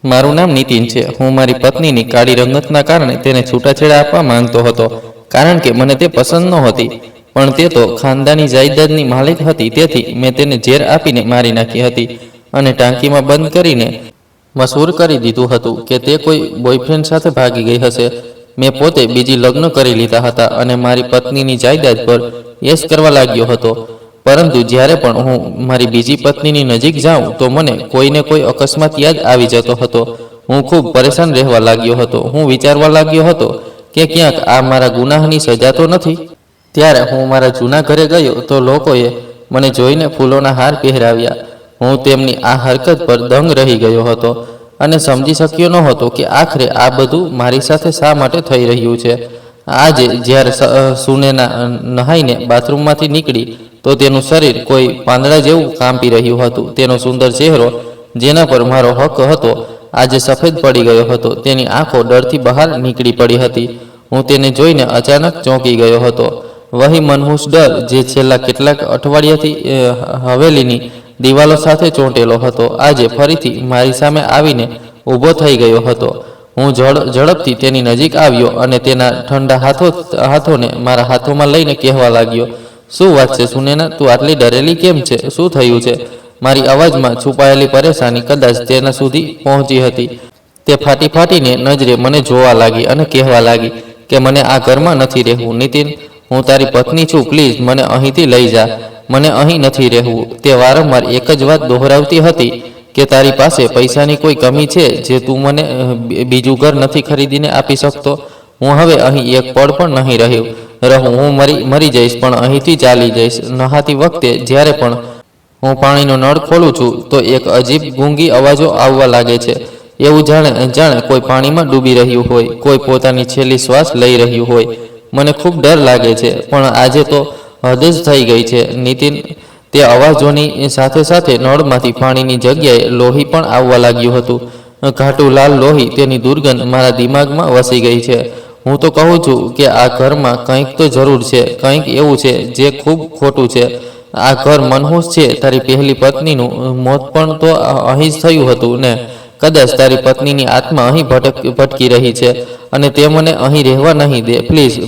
મારું નામ નીતિન છે। હું મારી પત્નીની કાળી રંગતના કારણે તેને છૂટાછેડા આપવા માંગતો હતો, કારણ કે મને તે પસંદ નહોતી। પણ તે તો ખાનદાની જાયદાદની માલિક હતી, તેથી મેં તેને ઝેર આપીને મારી નાખી હતી અને ટાંકીમાં બંધ કરીને મશહૂર કરી દીધું હતું કે તે કોઈ બોયફ્રેન્ડ સાથે ભાગી ગઈ હશે। મેં પોતે બીજી લગ્ન કરી લીધા હતા અને મારી પત્નીની જાયદાદ પર યશ કરવા લાગ્યો હતો। પરંતુ જ્યારે પણ હું મારી બીજી પત્નીની નજીક જાઉં તો મને કોઈને કોઈ અકસ્માત યાદ આવી જતો હતો। હું ખૂબ પરેશાન રહેવા લાગ્યો હતો। હું વિચારવા લાગ્યો હતો કે ક્યાંક આ મારા ગુનાહની સજા તો નથી। ત્યારે હું મારા જૂના ઘરે ગયો તો લોકોએ મને જોઈને ફૂલોના હાર પહેરાવ્યા। હું તેમની આ હરકત પર દંગ રહી ગયો હતો અને સમજી શક્યો નહોતો કે આખરે આ બધું મારી સાથે શા માટે થઈ રહ્યું છે। આજે જ્યારે સુનેના નહાઈને બાથરૂમમાંથી નીકળી તો તેનું શરીર કોઈ પાંદડા જેવું કાંપી રહ્યું હતું। તેનો સુંદર ચહેરો, જેના પર મારો હક હતો, આજે સફેદ પડી ગયો હતો। તેની આંખો ડરથી બહાર નીકળી પડી હતી। હું તેને જોઈને અચાનક ચોંકી ગયો હતો। વહી મનહૂસ ડર જે છેલ્લા કેટલાક અઠવાડિયાથી હવેલીની દિવાલો સાથે ચોંટેલો હતો, આજે ફરીથી મારી સામે આવીને ઊભો થઈ ગયો હતો। હું ઝડપથી તેની નજીક આવ્યો અને તેના ઠંડા હાથોને મારા હાથોમાં લઈને કહેવા લાગ્યો, શું વાત છે સુનેના, તું આટલી ડરેલી કેમ છે? શું થયું છે? મારી અવાજમાં છુપાયેલી પરેશાની કદાચ તેના સુધી પહોંચી હતી। તે ફાટીને નજરે મને જોવા લાગી અને કહેવા લાગી કે મને આ ઘરમાં નથી રહેવું। નીતિન, હું તારી પત્ની છું, પ્લીઝ મને અહીંથી લઈ જા। મને અહીં નથી રહેવું। તે વારંવાર એક જ વાત દોહરાવતી હતી કે તારી પાસે પૈસાની કોઈ કમી છે જે તું મને બીજું ઘર નથી ખરીદીને આપી શકતો। હું હવે અહીં એક પળ પણ નહીં રહું। હું મરી જઈશ, પણ અહીંથી ચાલી જઈશ। નહાતી વખતે જ્યારે પણ હું પાણીનો નળ ખોલું છું તો એક અજીબ ગૂંગી અવાજો આવવા લાગે છે, એવું જાણે કોઈ પાણીમાં ડૂબી રહ્યું હોય, કોઈ પોતાની છેલ્લી શ્વાસ લઈ રહ્યું હોય। મને ખૂબ ડર લાગે છે, પણ આજે તો હદ જ થઈ ગઈ છે નીતિન। તે અવાજોની સાથે સાથે નળમાંથી પાણીની જગ્યાએ લોહી પણ આવવા લાગ્યું હતું। ઘાટું લાલ લોહી, તેની દુર્ગંધ મારા દિમાગમાં વસી ગઈ છે। હું તો કહું છું કે આ ઘરમાં કંઈક તો જરૂર છે, કંઈક એવું છે જે ખૂબ ખોટું છે। આ ઘર મનહૂસ છે। તારી પહેલી પત્નીનું મોત પણ તો અહીં જ થયું હતું ને? કદાચ તારી પત્નીની આત્મા અહીં ભટકી રહી છે અને તે મને અહીં રહેવા નહીં દે।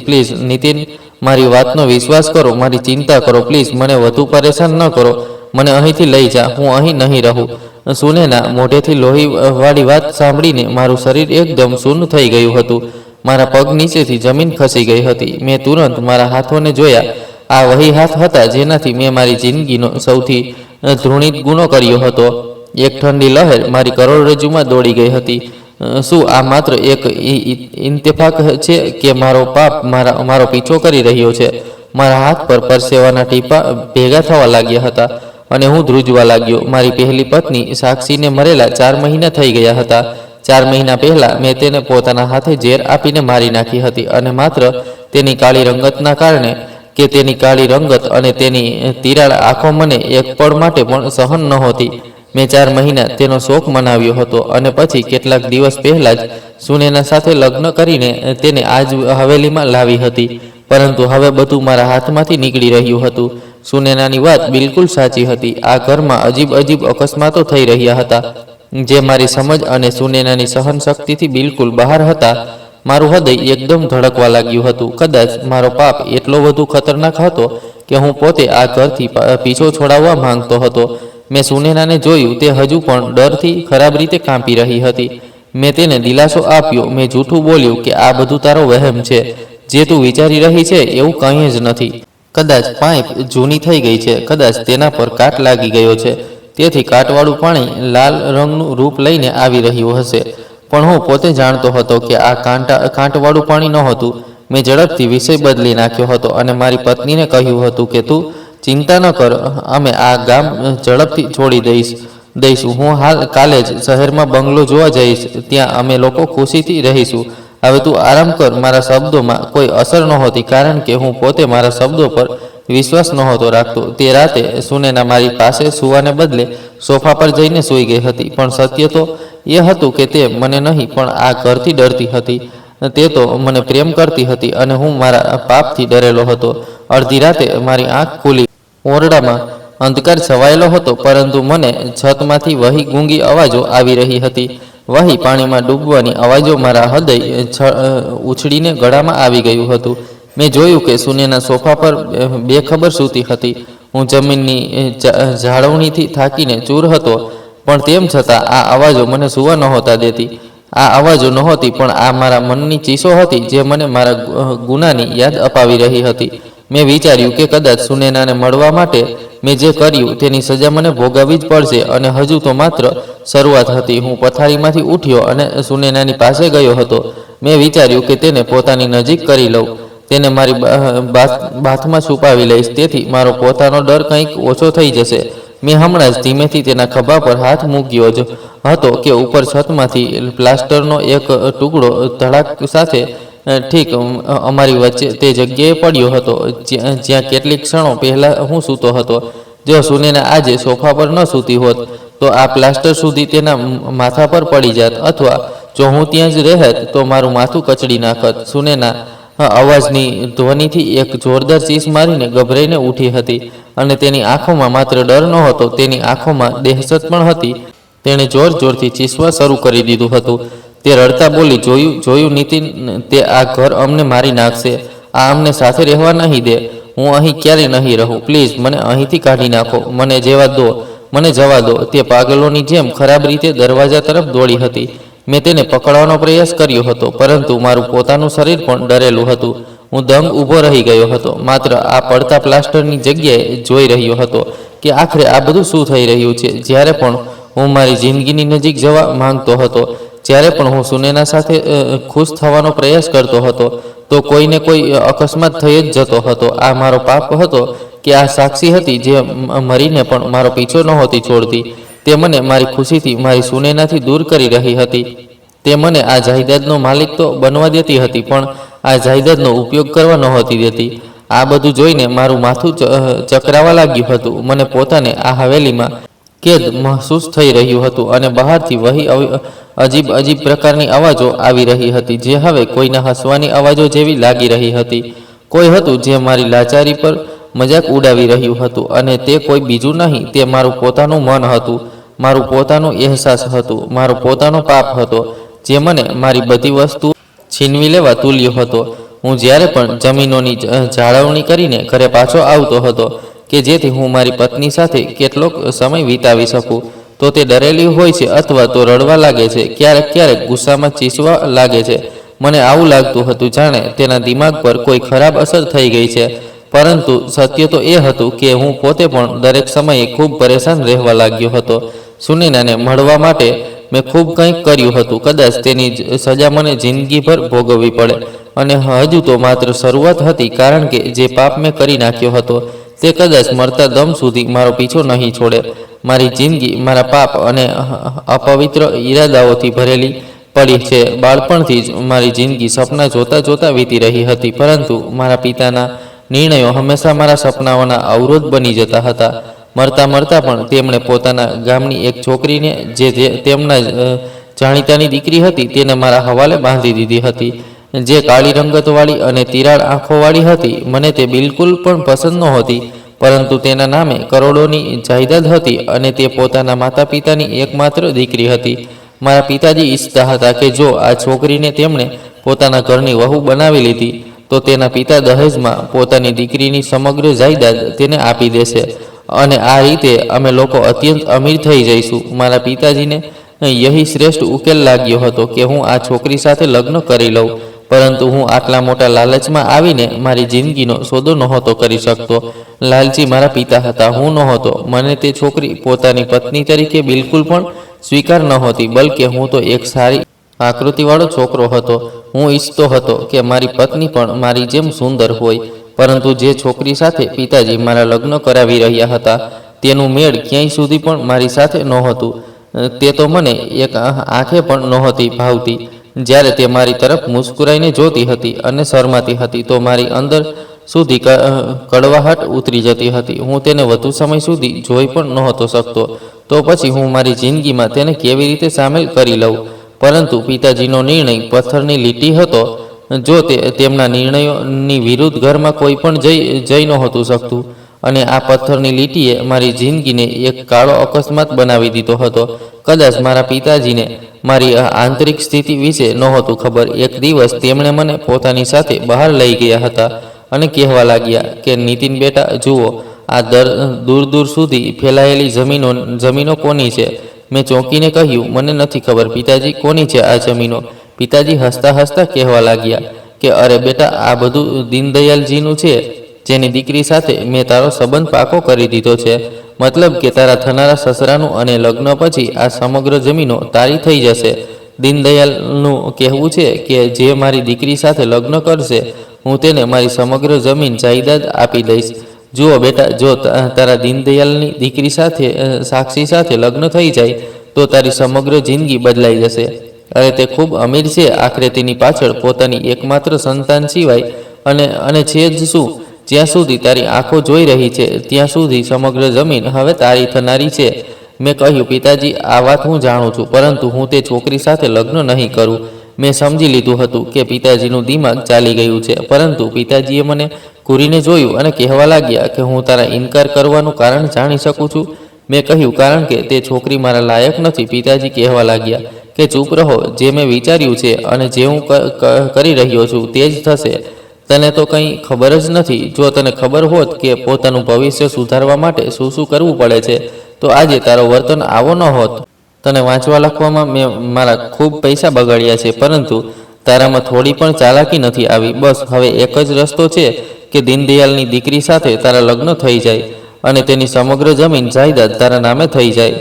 પ્લીઝ નીતિન, મારી વાતનો વિશ્વાસ કરો, મારી ચિંતા કરો, પ્લીઝ મને વધુ પરેશાન ન કરો। મને અહીંથી લઈ જા, હું અહીં નહીં રહું। સુનેના મોઢેથી લોહીવાળી વાત સાંભળીને મારું શરીર એકદમ શૂન્ય થઈ ગયું હતું। મારા પગ નીચેથી જમીન ખસી ગઈ હતી। મેં તુરંત મારા હાથોને જોયા। આ વહી હાથ હતા જેનાથી મેં મારી જિંદગીનો સૌથી ઘૃણિત ગુનો કર્યો હતો। એક ઠંડી લહેર મારી કરોડરજ્જુમાં દોડી ગઈ હતી। શું આ માત્ર એક ઇત્તેફાક છે કે મારો પાપ મારો પીછો કરી રહ્યો છે? મારા હાથ પર પરસેવાના ટીપા ભેગા થવા લાગ્યા હતા અને હું ધ્રુજવા લાગ્યો। મારી પહેલી પત્ની સાક્ષીને મરેલા 4 મહિના થઈ ગયા હતા। 4 મહિના પહેલા મેં તેને પોતાના હાથે ઝેર આપીને મારી નાખી હતી અને માત્ર તેની કાળી રંગતના કારણે કે તેની કાળી રંગત અને તેની તિરાડ આંખો મને એક પળ માટે પણ સહન નહોતી। મેં 4 મહિના તેનો શોક મનાવ્યો હતો અને પછી કેટલાક દિવસ પહેલા જ સુનેના સાથે લગ્ન કરીને તેને આજ હવેલીમાં લાવી હતી। પરંતુ હવે બધું મારા હાથમાંથી નીકળી રહ્યું હતું। સુનેનાની વાત બિલકુલ સાચી હતી। આ ઘરમાં અજીબ અકસ્માતો થઈ રહ્યા હતા જે મારી સમજ અને સુનેનાની સહન શક્તિથી બિલકુલ બહાર હતા। મારું હૃદય એકદમ ધડકવા લાગ્યું હતું। કદાચ મારો પાપ એટલો વધુ ખતરનાક હતો કે હું પોતે આ ઘરથી પીછો છોડાવવા માંગતો હતો। મેં સુનેનાને જોયું, તે હજુ પણ ડરથી ખરાબ રીતે કાંપી રહી હતી। મેં તેને દિલાસો આપ્યો। મેં જૂઠું બોલ્યું કે આ બધું તારો વહેમ છે, જે તું વિચારી રહી છે એવું કંઈ જ નથી। કદાચ પાઇપ જૂની થઈ ગઈ છે, કદાચ તેના પર કાટ લાગી ગયો છે, તેથી કાટવાળું પાણી લાલ રંગનું રૂપ લઈને આવી રહ્યું હશે। પણ હું પોતે જાણતો હતો કે આ કાંટવાળું પાણી નહોતું। મેં ઝડપથી વિષય બદલી નાખ્યો હતો અને મારી પત્નીને કહ્યું હતું કે તું ચિંતા ન કર, અમે આ ગામ ઝડપથી છોડી દઈશું। હું કાલે જ શહેરમાં બંગલો જોવા જઈશ, ત્યાં અમે લોકો ખુશીથી રહીશું। હવે તું આરામ કર। મારા શબ્દોમાં કોઈ અસર નહોતી, કારણ કે હું પોતે મારા શબ્દો પર વિશ્વાસ નહોતો રાખતો। તે રાતે સુનેના મારી પાસે સૂવાને બદલે સોફા પર જઈને સૂઈ ગઈ હતી। પણ સત્ય તો એ હતું કે તે મને નહીં પણ આ ઘરથી ડરતી હતી। તે તો મને પ્રેમ કરતી હતી અને હું મારા પાપથી ડરેલો હતો। અડધી રાતે મારી આંખ ખુલી। ઓરડામાં અંધકાર છવાયેલો હતો, પરંતુ મને છતમાંથી વહી ગૂંગી અવાજો આવી રહી હતી। વહી પાણીમાં ડૂબવાની અવાજો મારા હૃદય ઉછળીને ગળામાં આવી ગયું હતું. મેં જોયું કે સુનેના સોફા પર બેખબર સૂતી હતી. હું જમીનની જાળવણીથી થાકીને ચૂર હતો, પણ તેમ છતાં આ અવાજો મને સૂવા નહોતા દેતી. આ અવાજો નહોતી, પણ આ મારા મનની ચીસો હતી જે મને મારા ગુનાની યાદ અપાવી રહી હતી. મેં વિચાર્યું કે કદાચ સુનેનાને મળવા માટે મેં જે કર્યું તેની સજા મને ભોગવવી જ પડશે, અને હજુ તો માત્ર શરૂઆત હતી. હું પથારીમાંથી ઉઠ્યો અને સુનેનાની પાસે ગયો હતો. મેં વિચાર્યું કે તેને પોતાની નજીક કરી લઉં, તેને મારી બાથમાં છુપાવી લઈશ, તેથી મારો પોતાનો ડર કંઈક ઓછો થઈ જશે. મેં હમણાં જ ધીમેથી તેના ખભા પર હાથ મૂક્યો જ હતો કે ઉપર છતમાંથી પ્લાસ્ટરનો એક ટુકડો ધડાક સાથે ઠીક અમારી વચ્ચે તે જગ્યાએ પડ્યો હતો જ્યાં કેટલીક ક્ષણો પહેલાં હું સૂતો હતો. જો સુનેના આજે સોફા પર ન સૂતી હોત તો આ પ્લાસ્ટર સુધી તેના માથા પર પડી જાત, અથવા જો હું ત્યાં જ રહેત તો મારું માથું કચડી નાખત. સુનેના અવાજની ધ્વનિથી એક જોરદાર ચીસ મારીને ગભરાઈને ઉઠી હતી, અને તેની આંખોમાં માત્ર ડર નહોતો, તેની આંખોમાં દહેશત પણ હતી. તેણે જોર જોરથી ચીસવા શરૂ કરી દીધું હતું. તે રડતા બોલી, જોયું નીતિન, તે આ ઘર અમને મારી નાખશે. આ અમને સાથે રહેવા નહીં દે. હું અહીં ક્યારેય નહીં રહું. પ્લીઝ મને અહીંથી કાઢી નાખો. મને જવા દો. તે પાગલોની જેમ ખરાબ રીતે દરવાજા તરફ દોડી હતી. મેં તેને પકડવાનો પ્રયાસ કર્યો હતો, પરંતુ મારું પોતાનું શરીર પણ ડરેલું હતું. હું દંગ ઊભો રહી ગયો હતો, માત્ર આ પડતા પ્લાસ્ટરની જગ્યાએ જોઈ રહ્યો હતો કે આખરે આ બધું શું થઈ રહ્યું છે. જ્યારે પણ હું મારી જિંદગીની નજીક જવા માંગતો હતો, જ્યારે પણ હું સુનેના સાથે ખુશ થવાનો પ્રયાસ કરતો હતો, તો કોઈને કોઈ અકસ્માત થઈ જ જતો હતો. આ મારો પાપ હતો કે આ સાક્ષી હતી જે મરીને પણ મારો પીછો નહોતી છોડતી. તે મને મારી ખુશીથી મારી સુનેનાથી દૂર કરી રહી હતી. તે મને આ જાયદાદનો માલિક તો બનવા દેતી હતી, પણ આ જાયદાદનો ઉપયોગ કરવા નહોતી દેતી. આ બધું જોઈને મારું માથું ચકરાવા લાગ્યું હતું. મને પોતાને આ હવેલીમાં કેદ મહેસૂસ થઈ રહ્યું હતું, અને બહારથી વહી અજીબ પ્રકારની અવાજો આવી રહી હતી, જે હવે કોઈના હસવાની અવાજો જેવી લાગી રહી હતી. કોઈ હતું જે મારી લાચારી પર મજાક ઉડાવી રહ્યું હતું, અને તે કોઈ બીજું નહીં, તે મારું પોતાનું મન હતું, મારું પોતાનું અહેસાસ હતું, મારો પોતાનો પાપ હતો, જે મને મારી બધી વસ્તુઓ છીનવી લેવા તુલ્યો હતો. હું જ્યારે પણ જમીનોની જાળવણી કરીને ઘરે પાછો આવતો હતો કે જેથી હું મારી પત્ની સાથે કેટલોક સમય વિતાવી શકું, તો તે ડરેલી હોય છે અથવા તો રડવા લાગે છે, ક્યારેક ગુસ્સામાં ચીસવા લાગે છે. મને આવું લાગતું હતું જાણે તેના દિમાગ પર કોઈ ખરાબ અસર થઈ ગઈ છે. પરંતુ સત્ય તો એ હતું કે હું પોતે પણ દરેક સમયે ખૂબ પરેશાન રહેવા લાગ્યો હતો. સુનેનાને મળવા માટે મેં ખૂબ કંઈક કર્યું હતું. કદાચ તેની સજા મને જિંદગીભર ભોગવવી પડે, અને હજુ તો માત્ર શરૂઆત હતી, કારણ કે જે પાપ મેં કરી નાખ્યો હતો તે કદાચ મરતા દમ સુધી મારો પીછો નહીં છોડે. મારી જિંદગી મારા પાપ અને અપવિત્ર ઈરાદાઓથી ભરેલી પડી છે. બાળપણથી જ મારી જિંદગી સપના જોતા વીતી રહી હતી, પરંતુ મારા પિતાના નિર્ણયો હંમેશા મારા સપનાઓના અવરોધ બની જતા હતા. મરતા પણ તેમણે પોતાના ગામની એક છોકરીને જે તેમના જાણીતાની દીકરી હતી તેને મારા હવાલે બાંધી દીધી હતી, જે કાળી રંગતવાળી અને તિરાડ આંખોવાળી હતી. મને તે બિલકુલ પણ પસંદ નહોતી, પરંતુ તેના નામે કરોડોની જાયદાદ હતી, અને તે પોતાના માતા પિતાની એકમાત્ર દીકરી હતી. મારા પિતાજી ઈચ્છતા હતા કે જો આ છોકરીને તેમણે પોતાના ઘરની વહુ બનાવી લીધી તો તેના પિતા દહેજમાં પોતાની દીકરીની સમગ્ર જાયદાદ તેને આપી દેશે, અને આ રીતે અમે લોકો અત્યંત અમીર થઈ જઈશું. મારા પિતાજીને યહી શ્રેષ્ઠ ઉકેલ લાગ્યો હતો કે હું આ છોકરી સાથે લગ્ન કરી લઉં, પરંતુ હું આટલા મોટા લાલચમાં આવીને મારી જિંદગીનો સોદો નહોતો કરી શકતો. લાલચી મારા પિતા હતા, હું નહોતો. મને તે છોકરી પોતાની પત્ની તરીકે બિલકુલ પણ સ્વીકાર નહોતી, બલકે હું તો એક સારી આકૃતિવાળો છોકરો હતો. હું ઈચ્છતો હતો કે મારી પત્ની પણ મારી જેમ સુંદર હોય, પરંતુ જે છોકરી સાથે પિતાજી મારા લગ્ન કરાવી રહ્યા હતા તેનું મેળ ક્યાંય સુધી પણ મારી સાથે નહોતું. તે તો મને એક આંખે પણ નહોતી ભાવતી. જ્યારે તે મારી તરફ મુસ્કુરાઈને જોતી હતી અને શરમાતી હતી તો મારી અંદર સુધી કડવાહટ ઉતરી જતી હતી. હું તેને વધુ સમય સુધી જોઈ પણ નહોતો શકતો. તો પછી હું મારી જિંદગીમાં તેને કેવી રીતે સામેલ કરી લઉં? પરંતુ પિતાજીનો નિર્ણય પથ્થરની લીટી હતો. જો તેમના નિર્ણયોની વિરુદ્ધ ઘરમાં કોઈ પણ જઈ નહોતું શકતું, અને આ પથ્થરની લીટીએ મારી જિંદગીને એક કાળો અકસ્માત બનાવી દીધો હતો. કદાચ મારા પિતાજીને મારી આંતરિક સ્થિતિ વિશે નહોતું ખબર. એક દિવસ તેમણે મને પોતાની સાથે બહાર લઈ ગયા હતા અને કહેવા લાગ્યા કે નીતિન બેટા જુઓ, આ દૂર દૂર સુધી ફેલાયેલી જમીનો કોની છે? મેં ચોંકીને કહ્યું, મને નથી ખબર પિતાજી, કોની છે આ જમીનો? પિતાજી હસતા હસતા કહેવા લાગ્યા કે અરે બેટા, આ બધું દીનદયાલજીનું છે, જેની દીકરી સાથે મેં તારો સંબંધ પાકો કરી દીધો છે. મતલબ કે તારા થનારા સસરાનું અને લગ્ન પછી આ સમગ્ર જમીનો તારી થઈ જશે. દીનદયાલનું કહેવું છે કે જે મારી દીકરી સાથે લગ્ન કરશે, હું તેને મારી સમગ્ર જમીન જાયદાદ આપી દઈશ. જુઓ બેટા, જો તારા દીનદયાલની દીકરી સાથે સાક્ષી સાથે લગ્ન થઈ જાય તો તારી સમગ્ર જિંદગી બદલાઈ જશે. અરે તે ખૂબ અમીર છે, આખરે તેની પાછળ પોતાની એકમાત્ર સંતાન સિવાય અને છે જ શું? જ્યાં સુધી તારી આંખો જોઈ રહી છે ત્યાં સુધી સમગ્ર જમીન હવે તારી થનારી છે. મેં કહ્યું, પિતાજી આ વાત હું જાણું છું, પરંતુ હું તે છોકરી સાથે લગ્ન નહીં કરું. મેં સમજી લીધું હતું કે પિતાજીનું દિમાગ ચાલી ગયું છે, પરંતુ પિતાજીએ મને ઘૂરીને જોયું અને કહેવા લાગ્યા કે હું તારા ઇનકાર કરવાનું કારણ જાણી શકું છું. મેં કહ્યું, કારણ કે તે છોકરી મારા લાયક નથી. પિતાજી કહેવા લાગ્યા કે ચૂપ રહો, જે મેં વિચાર્યું છે અને જે હું કરી રહ્યો છું તે જ થશે. તને તો કંઈ ખબર જ નથી. જો તને ખબર હોત કે પોતાનું ભવિષ્ય સુધારવા માટે શું શું કરવું પડે છે તો આજે તારો વર્તન આવો ન હોત. તને વાંચવા લખવામાં મેં મારા ખૂબ પૈસા બગાડ્યા છે, પરંતુ તારામાં થોડી પણ ચાલાકી નથી આવી. બસ હવે એક જ રસ્તો છે કે દીનદયાલની દીકરી સાથે તારા લગ્ન થઈ જાય અને તેની સમગ્ર જમીન જાયદાદ તારા નામે થઈ જાય.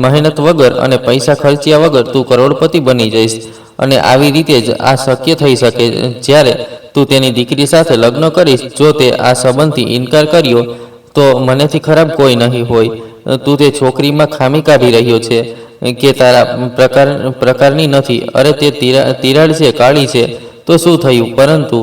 મહેનત વગર અને પૈસા ખર્ચ્યા વગર તું કરોડપતિ બની જઈશ. અને આવી રીતે જ આ શક્ય થઈ શકે જ્યારે તું તેની દીકરી સાથે લગ્ન કરીશ. જો તે આ સંબંધથી ઇનકાર કર્યો તો મનેથી ખરાબ કોઈ નહીં હોય. તું તે છોકરીમાં ખામી કાઢી રહ્યો છે કે તારા પ્રકારની નથી. અરે તે તિરાડ છે, કાળી છે તો શું થયું, પરંતુ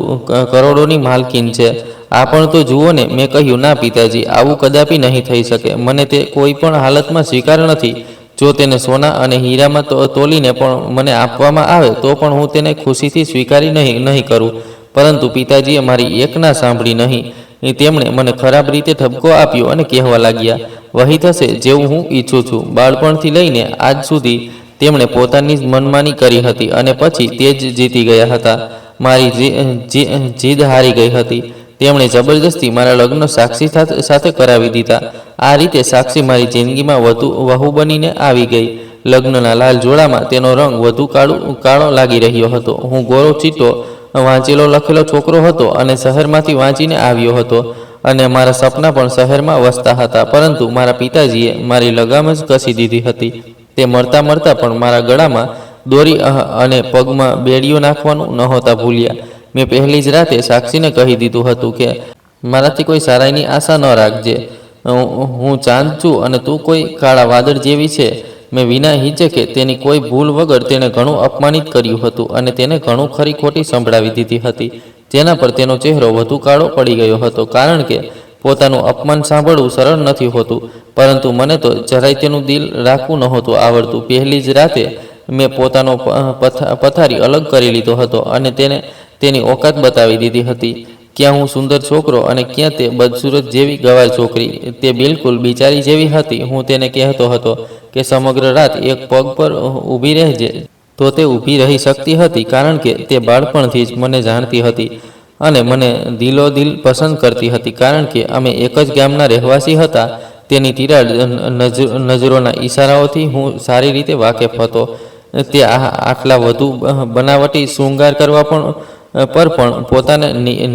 કરોડોની માલકીન છે. આ પણ તો જુઓ ને. મેં કહ્યું, ના પિતાજી, આવું કદાપી નહીં થઈ શકે. મને તે કોઈ પણ હાલતમાં સ્વીકાર નથી. જો તેને સોના અને હીરામાં તોલીને પણ મને આપવામાં આવે તો પણ હું તેને ખુશીથી સ્વીકારી નહીં કરું. પરંતુ પિતાજીએ મારી એક ના સાંભળી નહીં. તેમણે મને ખરાબ રીતે ઠપકો આપ્યો અને કહેવા લાગ્યા, વહી થશે જેવું હું ઈચ્છું છું. બાળપણથી લઈને આજ સુધી તેમણે પોતાની જ મનમાની કરી હતી અને પછી તે જ જીતી ગયા હતા. મારી જીદ હારી ગઈ હતી. તેમણે જબરજસ્તી મારા લગ્ન સાક્ષી સાથે કરાવી દીધા. આ રીતે સાક્ષી મારી જિંદગીમાં વહુ બનીને આવી ગઈ. લગ્નના લાલ જોડામાં તેનો રંગ વધુ કાળો લાગી રહ્યો હતો. હું ગોરો ચીટો વાંચેલો લખેલો છોકરો હતો અને શહેરમાંથી વાંચીને આવ્યો હતો અને મારા સપના પણ શહેરમાં વસતા હતા. પરંતુ મારા પિતાજીએ મારી લગામ જ કસી દીધી હતી. તે મરતા પણ મારા ગળામાં દોરી અને પગમાં બેડીઓ નાખવાનું નહોતા ભૂલ્યા. મેં પહેલી જ રાતે સાક્ષીને કહી દીધું હતું કે મારાથી કોઈ સારાઈની આશા ન રાખજે. હું ચાંદ છું અને તું કોઈ કાળા વાદળ જેવી છે. મેં વિના હિચકે તેની કોઈ ભૂલ વગર તેને ઘણું અપમાનિત કર્યું હતું અને તેને ઘણું ખરી ખોટી સંભળાવી દીધી હતી, જેના પર તેનો ચહેરો વધુ કાળો પડી ગયો હતો. કારણ કે પોતાનું અપમાન સાંભળવું સરળ નથી હોતું, પરંતુ મને તો જરાય તેનું દિલ રાખવું નહોતું આવડતું. પહેલી જ રાતે મેં પોતાનો પથારી અલગ કરી લીધો હતો અને તેને તેની ઓકાત બતાવી દીધી હતી. ક્યાં હું સુંદર છોકરો અને ક્યાં તે બદસૂરત જેવી ગવાર છોકરી. તે બિલકુલ બિચારી જેવી હતી. હું તેને કહેતો હતો કે સમગ્ર રાત એક પગ પર ઊભી રહેજે, તો તે ઊભી રહી શકતી હતી, કારણ કે તે બાળપણથી જ મને જાણતી હતી અને મને દિલોદિલ પસંદ કરતી હતી. કારણ કે અમે એક જ ગામના રહેવાસી હતા. તેની તિરાડ નજરોના ઈશારાઓથી હું સારી રીતે વાકેફ હતો. તે આટલા વધુ બનાવટી શૃંગાર કરવા પર પણ પોતાને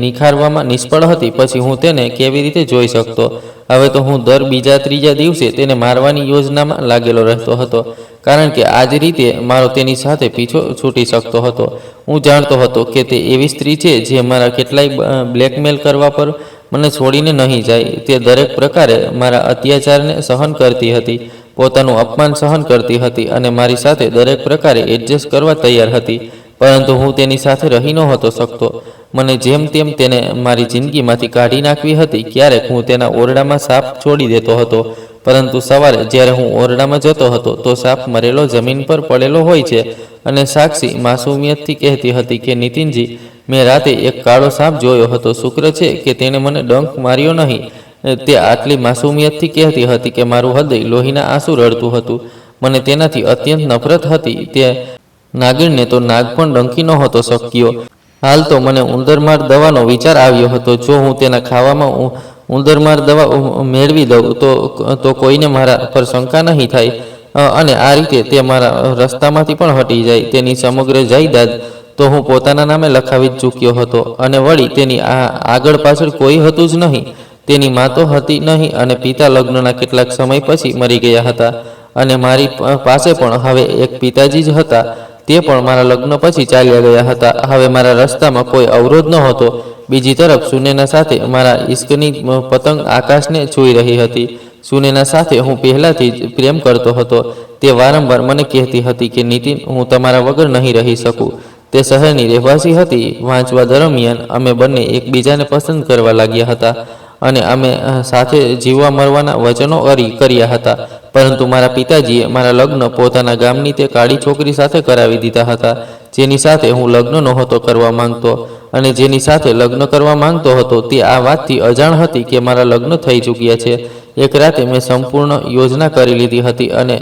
નિખારવામાં નિષ્ફળ હતી. પછી હું તેને કેવી રીતે જોઈ શકતો? હવે તો હું દર બીજા ત્રીજા દિવસે તેને મારવાની યોજનામાં લાગેલો રહેતો હતો, કારણ કે આ જ રીતે મારો તેની સાથે પીછો છૂટી શકતો હતો. હું જાણતો હતો કે તે એવી સ્ત્રી છે જે મારા કેટલાય બ્લેકમેલ કરવા પર મને છોડીને નહીં જાય. તે દરેક પ્રકારે મારા અત્યાચારને સહન કરતી હતી, પોતાનું અપમાન સહન કરતી હતી અને મારી સાથે દરેક પ્રકારે એડજસ્ટ કરવા તૈયાર હતી. પરંતુ હું તેની સાથે રહી નહોતો શકતો. મને જેમ તેમ તેને મારી જિંદગીમાંથી કાઢી નાખવી હતી. ક્યારેક હું તેના ઓરડામાં સાપ છોડી દેતો હતો, પરંતુ સવારે જ્યારે હું ઓરડામાં જતો હતો તો સાપ મરેલો જમીન પર પડેલો હોય છે અને સાક્ષી માસુમિયતથી કહેતી હતી કે નીતિનજી, મેં રાતે એક કાળો સાપ જોયો હતો. શુક્ર છે કે તેણે મને ડંખ માર્યો નહીં. તે આટલી માસુમિયતથી કહેતી હતી કે મારું હૃદય લોહીના આંસુ રડતું હતું. મને તેનાથી અત્યંત નફરત હતી. તે નાગિણને તો નાગ પણ ડંકી નહોતો શક્યો. હાલ તો મને ઉંદરમાર દવાનો વિચાર આવ્યો હતો. જો હું તેના ખાવામાં ઉંદરમાર દવા મેળવી દઉં તો કોઈને મારા પર શંકા નહીં થાય અને આ રીતે તે મારા રસ્તામાંથી પણ હટી જાય. તેની સમગ્ર જાયદાદ તો હું પોતાના નામે લખાવી જ ચૂક્યો હતો અને વળી તેની આગળ પાછળ કોઈ હતું જ નહીં. તેની મા તો હતી નહીં અને પિતા લગ્નના કેટલાક સમય પછી મરી ગયા હતા અને મારી પાસે પણ હવે એક પિતાજી જ હતા. તે પણ મારા લગ્ન પછી ચાલ્યા ગયા હતા. હવે મારા રસ્તામાં કોઈ અવરોધ ન હતો. બીજી તરફ સુનેના સાથે મારા ઈશ્કની પતંગ આકાશને છૂઈ રહી હતી. સુનેના સાથે હું પહેલાથી જ પ્રેમ કરતો હતો. તે વારંવાર મને કહેતી હતી કે નીતિન, હું તમારા વગર નહીં રહી શકું. તે શહેરની રહેવાસી હતી. વાંચવા દરમિયાન અમે બંને એકબીજાને પસંદ કરવા લાગ્યા હતા અને અમે સાથે જીવવા મરવાના વચનો કર્યા હતા. પરંતુ મારા પિતાજીએ મારા લગ્ન પોતાના ગામની તે કાળી છોકરી સાથે કરાવી દીધા હતા, જેની સાથે હું લગ્ન નહોતો કરવા માંગતો. અને જેની સાથે લગ્ન કરવા માંગતો હતો તે આ વાતથી અજાણ હતી કે મારા લગ્ન થઈ ચૂક્યા છે. એક રાતે મેં સંપૂર્ણ યોજના કરી લીધી હતી અને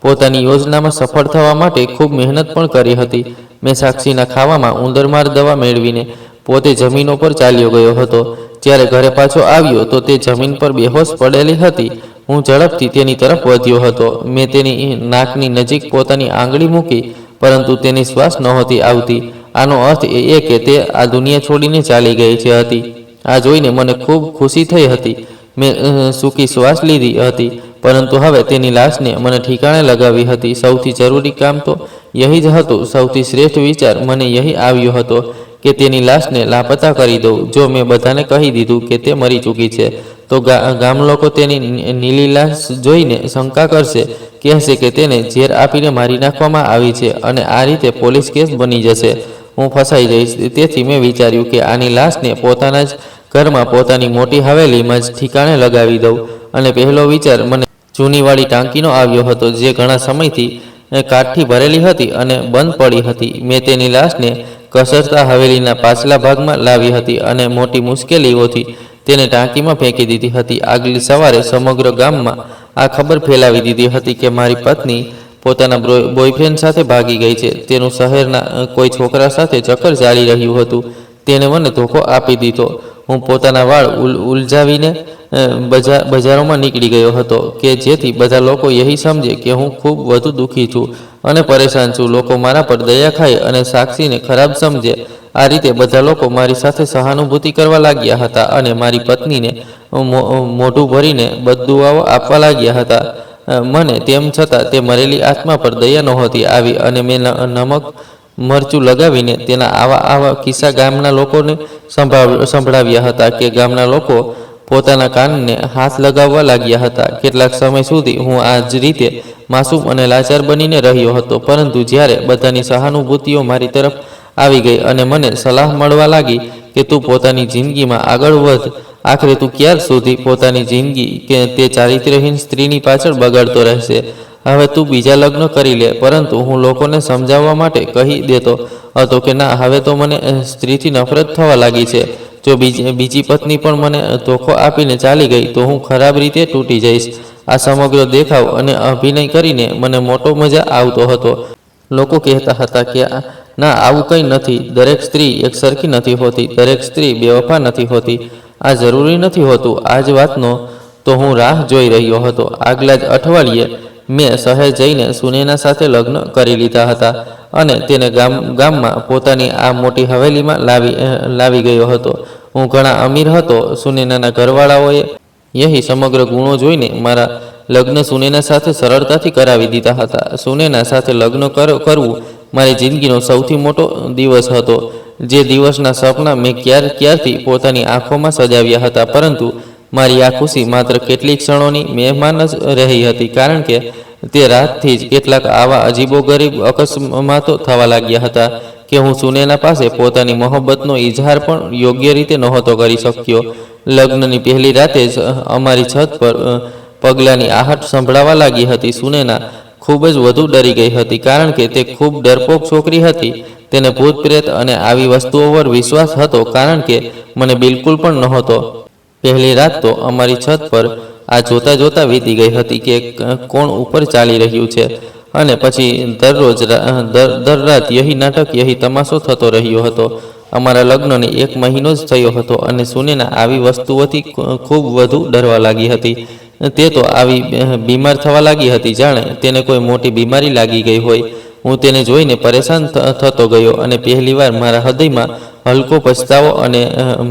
પોતાની યોજનામાં સફળ થવા માટે ખૂબ મહેનત પણ કરી હતી. મેં સાક્ષીના ખાવામાં ઉંદરમાર દવા મેળવીને પોતે જમીન પર ચાલ્યો ગયો હતો. જ્યારે ઘરે પાછો આવ્યો તો તે જમીન પર બેહોશ પડેલી હતી. હું ઝડપથી તેની તરફ વધ્યો હતો. મેં તેની નાકની નજીક પોતાની આંગળી મૂકી, પરંતુ તેની શ્વાસ નહોતી આવતી. આનો અર્થ એ કે તે આ દુનિયા છોડીને ચાલી ગઈ હતી. આ જોઈને મને ખૂબ ખુશી થઈ હતી. મેં સૂકી શ્વાસ લીધી હતી, પરંતુ હવે તેની લાશને મને ઠીકાણે લગાવી હતી. સૌથી જરૂરી કામ તો યહી જ હતું. સૌથી શ્રેષ્ઠ વિચાર મને યહી આવ્યો હતો કે તેની લાશને લાપતા કરી દઉં. જો મેં બધાને કહી દીધું કે તે મરી ચૂકી છે તો ગામ લોકો તેની નીલી લાશ જોઈને શંકા કરશે, કહેશે કે તેને ઝેર આપીને મારી નાખવામાં આવી છે અને આ રીતે પોલીસ કેસ બની જશે. હું ફસાઈ જઈશ. તેથી મેં વિચાર્યું કે આની લાશને પોતાના જ ઘરમાં પોતાની મોટી હવેલીમાં જ ઠીકાણે લગાવી દઉં. અને પહેલો વિચાર મને જૂનીવાળી ટાંકીનો આવ્યો હતો, જે ઘણા સમયથી કાઠથી ભરેલી હતી અને બંધ પડી હતી. મેં તેની લાશને કસરતા હવેલીના પાછલા ભાગમાં લાવી હતી અને મોટી મુશ્કેલીઓથી તેને ટાંકીમાં ફેંકી દીધી હતી. આગલી સવારે સમગ્ર ગામમાં આ ખબર ફેલાવી દીધી હતી કે મારી પત્ની પોતાના બોયફ્રેન્ડ સાથે ભાગી ગઈ છે. તેનું શહેરના કોઈ છોકરા સાથે ચક્કર ચાલી રહ્યું હતું. તેને મને ધોકો આપી દીધો. હું પોતાના વાળ ઉલઝાવીને બજારોમાં નીકળી ગયો હતો કે જેથી બધા લોકો યહી સમજે કે હું ખૂબ વધુ દુઃખી છું અને પરેશાન છું. લોકો મારા પર દયા ખાય અને સાક્ષીને ખરાબ સમજે. આ રીતે બધા લોકો મારી સાથે સહાનુભૂતિ કરવા લાગ્યા હતા અને મારી પત્નીને મોઢું ભરીને બદદુઆઓ આપવા લાગ્યા હતા. મને તેમ છતાં તે મરેલી આત્મા પર દયા નહોતી આવી અને મેં નમક મરચું લગાવીને તેના આવા કિસ્સા ગામના લોકોને સંભળાવ્યા હતા કે ગામના લોકો પોતાના કાનને હાથ લગાવવા લાગ્યા હતા. કેટલાક સમય સુધી હું આ જ રીતે માસૂમ અને લાચાર બનીને રહ્યો હતો, પરંતુ જ્યારે બધાની સહાનુભૂતિઓ મારી તરફ આવી ગઈ અને મને સલાહ મળવા લાગી કે તું પોતાની જિંદગીમાં આગળ વધ, આખરે તું ક્યાર સુધી પોતાની જિંદગી કે તે ચારિત્રહીન સ્ત્રીની પાછળ બગાડતો રહેશે? હવે તું બીજા લગ્ન કરી લે. પરંતુ હું લોકોને સમજાવવા માટે કહી દેતો હતો કે ના, હવે તો મને સ્ત્રીથી નફરત થવા લાગી છે. જો બીજી પત્ની પણ મને ધોખો આપીને ચાલી ગઈ તો હું ખરાબ રીતે તૂટી જઈશ. આ સમગ્ર દેખાવ અને અભિનય કરીને મને મોટો મજા આવતો હતો. લોકો કહેતા હતા કે ના, આવું કંઈ નથી. દરેક સ્ત્રી એક સરખી નથી હોતી. દરેક સ્ત્રી બેવફા નથી હોતી. આ જરૂરી નથી હોતું. આ જ વાતનો તો હું રાહ જોઈ રહ્યો હતો. આગલા જ અઠવાડિયે મેં શહેર જઈને સુનેના સાથે લગ્ન કરી લીધા હતા અને તેને ગામમાં પોતાની આ મોટી હવેલીમાં લાવી ગયો હતો. હું ઘણા અમીર હતો. સુનેનાના ઘરવાળાઓએ યહી સમગ્ર ગુણો જોઈને મારા લગ્ન સુનેના સાથે સરળતાથી કરાવી દીધા હતા. સુનેના સાથે લગ્ન કરવું મારી જિંદગીનો સૌથી મોટો દિવસ હતો. જે દિવસના સપના મેં ક્યારથી પોતાની આંખોમાં સજાવ્યા હતા, પરંતુ મારી આ ખુશી માત્ર કેટલીક ક્ષણોની મહેમાન જ રહી હતી, કારણ કે તે રાતથી જ કેટલાક આવા અજીબોગરીબ અકસ્માતો થવા લાગ્યા હતા કે હું સુનેના પાસે પોતાની મોહબ્બતનો ઇઝહાર પણ યોગ્ય રીતે નહોતો કરી શક્યો. લગ્નની પહેલી રાતે જ અમારી છત પર પગલાંની આહટ સંભળાવા લાગી હતી. સુનેના ખૂબ જ વધુ ડરી ગઈ હતી, કારણ કે તે ખૂબ ડરપોક છોકરી હતી. તેને ભૂત પ્રેત અને આવી વસ્તુઓ પર વિશ્વાસ હતો, કારણ કે મને બિલકુલ પણ નહોતો. પહેલી રાત તો અમારી છત પર આ જોતા જોતા વીતી ગઈ હતી કે કોણ ઉપર ચાલી રહ્યું છે, અને પછી દર રાત યહી નાટક યહી તમાશો થતો રહ્યો હતો. અમારા લગ્નને 1 મહિનો જ થયો હતો અને સુનેના આવી વસ્તુઓથી ખૂબ વધુ ડરવા લાગી હતી. તે તો આવી બીમાર થવા લાગી હતી જાણે તેને કોઈ મોટી બીમારી લાગી ગઈ હોય. હું તેને જોઈને પરેશાન થતો ગયો અને પહેલીવાર મારા હૃદયમાં હલકો પછતાવો અને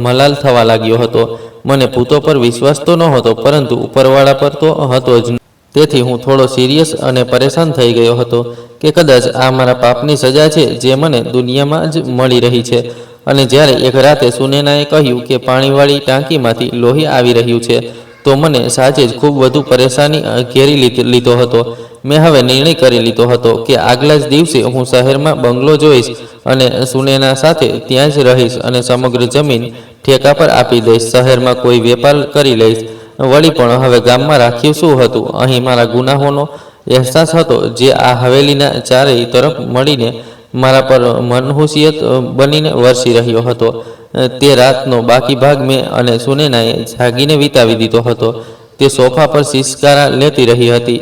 મલાલ થવા લાગ્યો હતો. મને ભૂતો પર વિશ્વાસ તો નહોતો, પરંતુ ઉપરવાળા પર તો હતો જ. તેથી હું થોડો સિરિયસ અને પરેશાન થઈ ગયો હતો કે કદાચ આ મારા પાપની સજા છે જે મને દુનિયામાં જ મળી રહી છે. અને જ્યારે એક રાતે સુનેનાએ કહ્યું કે પાણીવાળી ટાંકીમાંથી લોહી આવી રહ્યું છે, તો મને સાચે જ ખૂબ વધુ પરેશાની ઘેરી લીધો હતો. મેં હવે નિર્ણય કરી લીધો હતો કે આગલા જ દિવસે હું શહેરમાં બંગલો જોઈશ અને સુનેના સાથે ત્યાં જ રહીશ અને સમગ્ર જમીન ઠેકા પર આપી દઈશ. શહેરમાં કોઈ વેપાર કરી લઈશ. વળી પણ હવે ગામમાં રાખ્યું શું હતું? અહીં મારા ગુનાહોનો અહેસાસ હતો જે આ હવેલીના ચારેય તરફ મળીને મારા પર મનહુસિયત બનીને વરસી રહ્યો હતો. તે રાતનો બાકી ભાગ મેં અને સુનેનાએ જાગીને વિતાવી દીધો હતો. તે સોફા પર સિસકારા લેતી રહી હતી.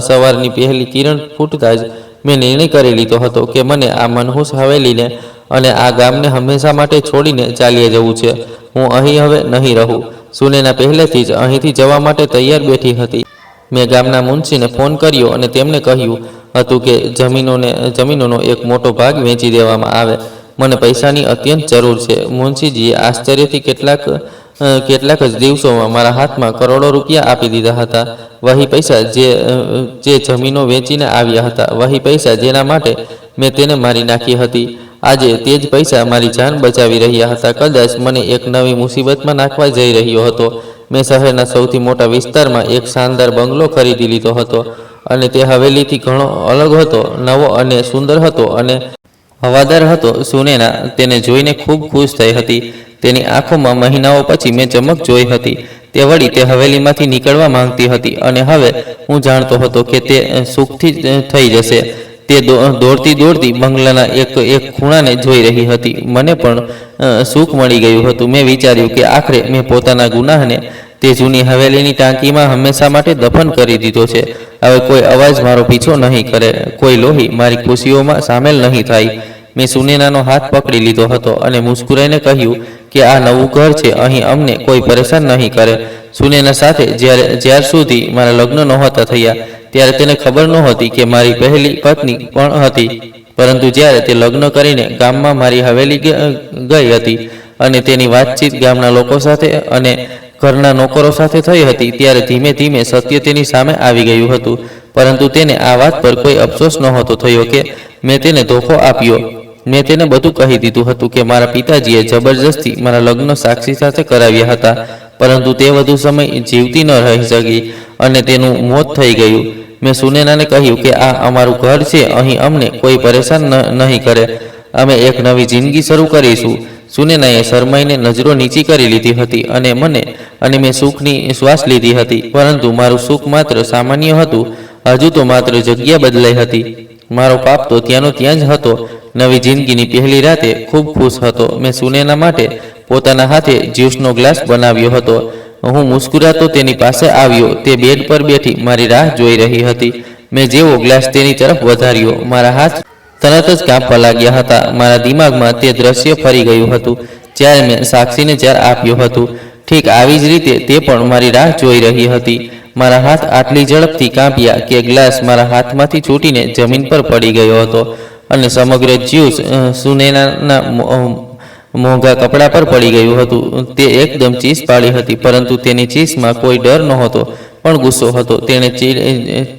સવારની પહેલી કિરણ ફૂટતા જ મેં નિર્ણય કરી લીધો હતો કે મને આ મનહૂસ હવેલીને અને આ ગામને હંમેશા માટે છોડીને ચાલ્યા જવું છે. હું અહીં હવે નહીં રહું. સુનેના પહેલેથી જ અહીંથી જવા માટે તૈયાર બેઠી હતી. મેં ગામના મુનશીને ફોન કર્યો અને તેમને કહ્યું હતું કે જમીનોનો એક મોટો ભાગ વેચી દેવામાં આવે. મને પૈસાની અત્યંત જરૂર છે. મુનશીજીએ આશ્ચર્યથી કેટલાક જ દિવસોમાં મારા હાથમાં કરોડો રૂપિયા આપી દીધા હતા. વહી પૈસા જે જમીનો વેચીને આવ્યા હતા, વહી પૈસા જેના માટે મેં તેને મારી નાખી હતી, આજે તે જ પૈસા મારી જાન બચાવી રહ્યા હતા. કદાચ મને એક નવી મુસીબતમાં નાખવા જઈ રહ્યો હતો. મેં શહેરના સૌથી મોટા વિસ્તારમાં એક શાનદાર બંગલો ખરીદી લીધો હતો અને તે હવેલીથી ઘણો અલગ હતો, નવો અને સુંદર હતો અને હવાદાર હતો. સુનેના તેને જોઈને ખૂબ ખુશ થઈ હતી. તેની આંખોમાં મહિનાઓ પછી મેં ચમક જોઈ હતી. તે વળી તે હવેલીમાંથી નીકળવા માંગતી હતી અને હવે હું જાણતો હતો કે તે સુખથી થઈ જશે. તે દોડતી બંગલાના એક ખૂણાને જોઈ રહી હતી. મને પણ સુખ મળી ગયું હતું. મેં વિચાર્યું કે આખરે મેં પોતાના ગુનાહને તે જૂની હવેલીની ટાંકીમાં હંમેશા માટે દફન કરી દીધો છે. હવે કોઈ અવાજ મારો પીછો નહીં કરે, કોઈ લોહી મારી ખુશીઓમાં સામેલ નહીં થાય. મેં સુનેનાનો હાથ પકડી લીધો હતો અને મુસ્કુરાઈને કહ્યું કે આ નવું ઘર છે, અહીં અમને કોઈ પરેશાન નહીં કરે. સુનેના સાથે જ્યાર સુધી મારા લગ્ન નહોતા થયા ત્યારે તેને ખબર નહોતી કે મારી પહેલી પત્ની પણ હતી. પરંતુ જ્યારે તે લગ્ન કરીને ગામમાં મારી હવેલી ગઈ હતી અને તેની વાતચીત ગામના લોકો સાથે અને ઘરના નોકરો સાથે થઈ હતી, ત્યારે ધીમે ધીમે સત્ય તેની સામે આવી ગયું હતું. પરંતુ તેને આ વાત પર કોઈ અફસોસ નહોતો થયો કે મેં તેને ધોખો આપ્યો. મેં તેને બધું કહી દીધું હતું કે મારા પિતાજીએ જબરજસ્તી મારા લગ્ન સાક્ષી સાથે કરાવ્યા હતા, પરંતુ તે વધુ સમય જીવતી ન રહી શકી અને તેનું મોત થઈ ગયું. મેં સુનેનાને કહ્યું કે આ અમારું ઘર છે, અહીં અમને કોઈ પરેશાન નહીં કરે. અમે એક નવી જિંદગી શરૂ કરીશું. સુનેનાએ શરમાઈને નજરો નીચી કરી લીધી હતી અને મેં સુખની શ્વાસ લીધી હતી. પરંતુ મારું સુખ માત્ર સામાન્ય હતું. હજુ તો માત્ર જગ્યા બદલાઈ હતી. મારો પાપ તો ત્યાંનો ત્યાં જ હતો. નવી જિંદગીની પહેલી રાતે ખૂબ ખુશ હતો. મેં સુનેના માટે પોતાના હાથે જ્યુસનો ગ્લાસ બનાવ્યો હતો. હું મુસ્કુરાતો તેની પાસે આવ્યો. તે બેડ પર બેઠી મારી રાહ જોઈ રહી હતી. મેં જેવો ગ્લાસ તેની તરફ વધાર્યો, મારા હાથ તરત જ કાંપવા લાગ્યા હતા. મારા દિમાગમાં તે દ્રશ્ય ફરી ગયું હતું જ્યારે મેં સાક્ષીને ઝેર આપ્યું હતું. ઠીક આવી જ રીતે તે પણ મારી રાહ જોઈ રહી હતી. મારા હાથ આટલી ઝડપથી કાંપ્યા કે ગ્લાસ મારા હાથમાંથી છૂટીને જમીન પર પડી ગયો હતો અને સમગ્ર જ્યુસ સુનેનાના મોંઘા કપડા પર પડી ગયું હતું. તે એકદમ ચીસ પાડી હતી, પરંતુ તેની ચીસમાં કોઈ ડર નહોતો, પણ ગુસ્સો હતો. તેણે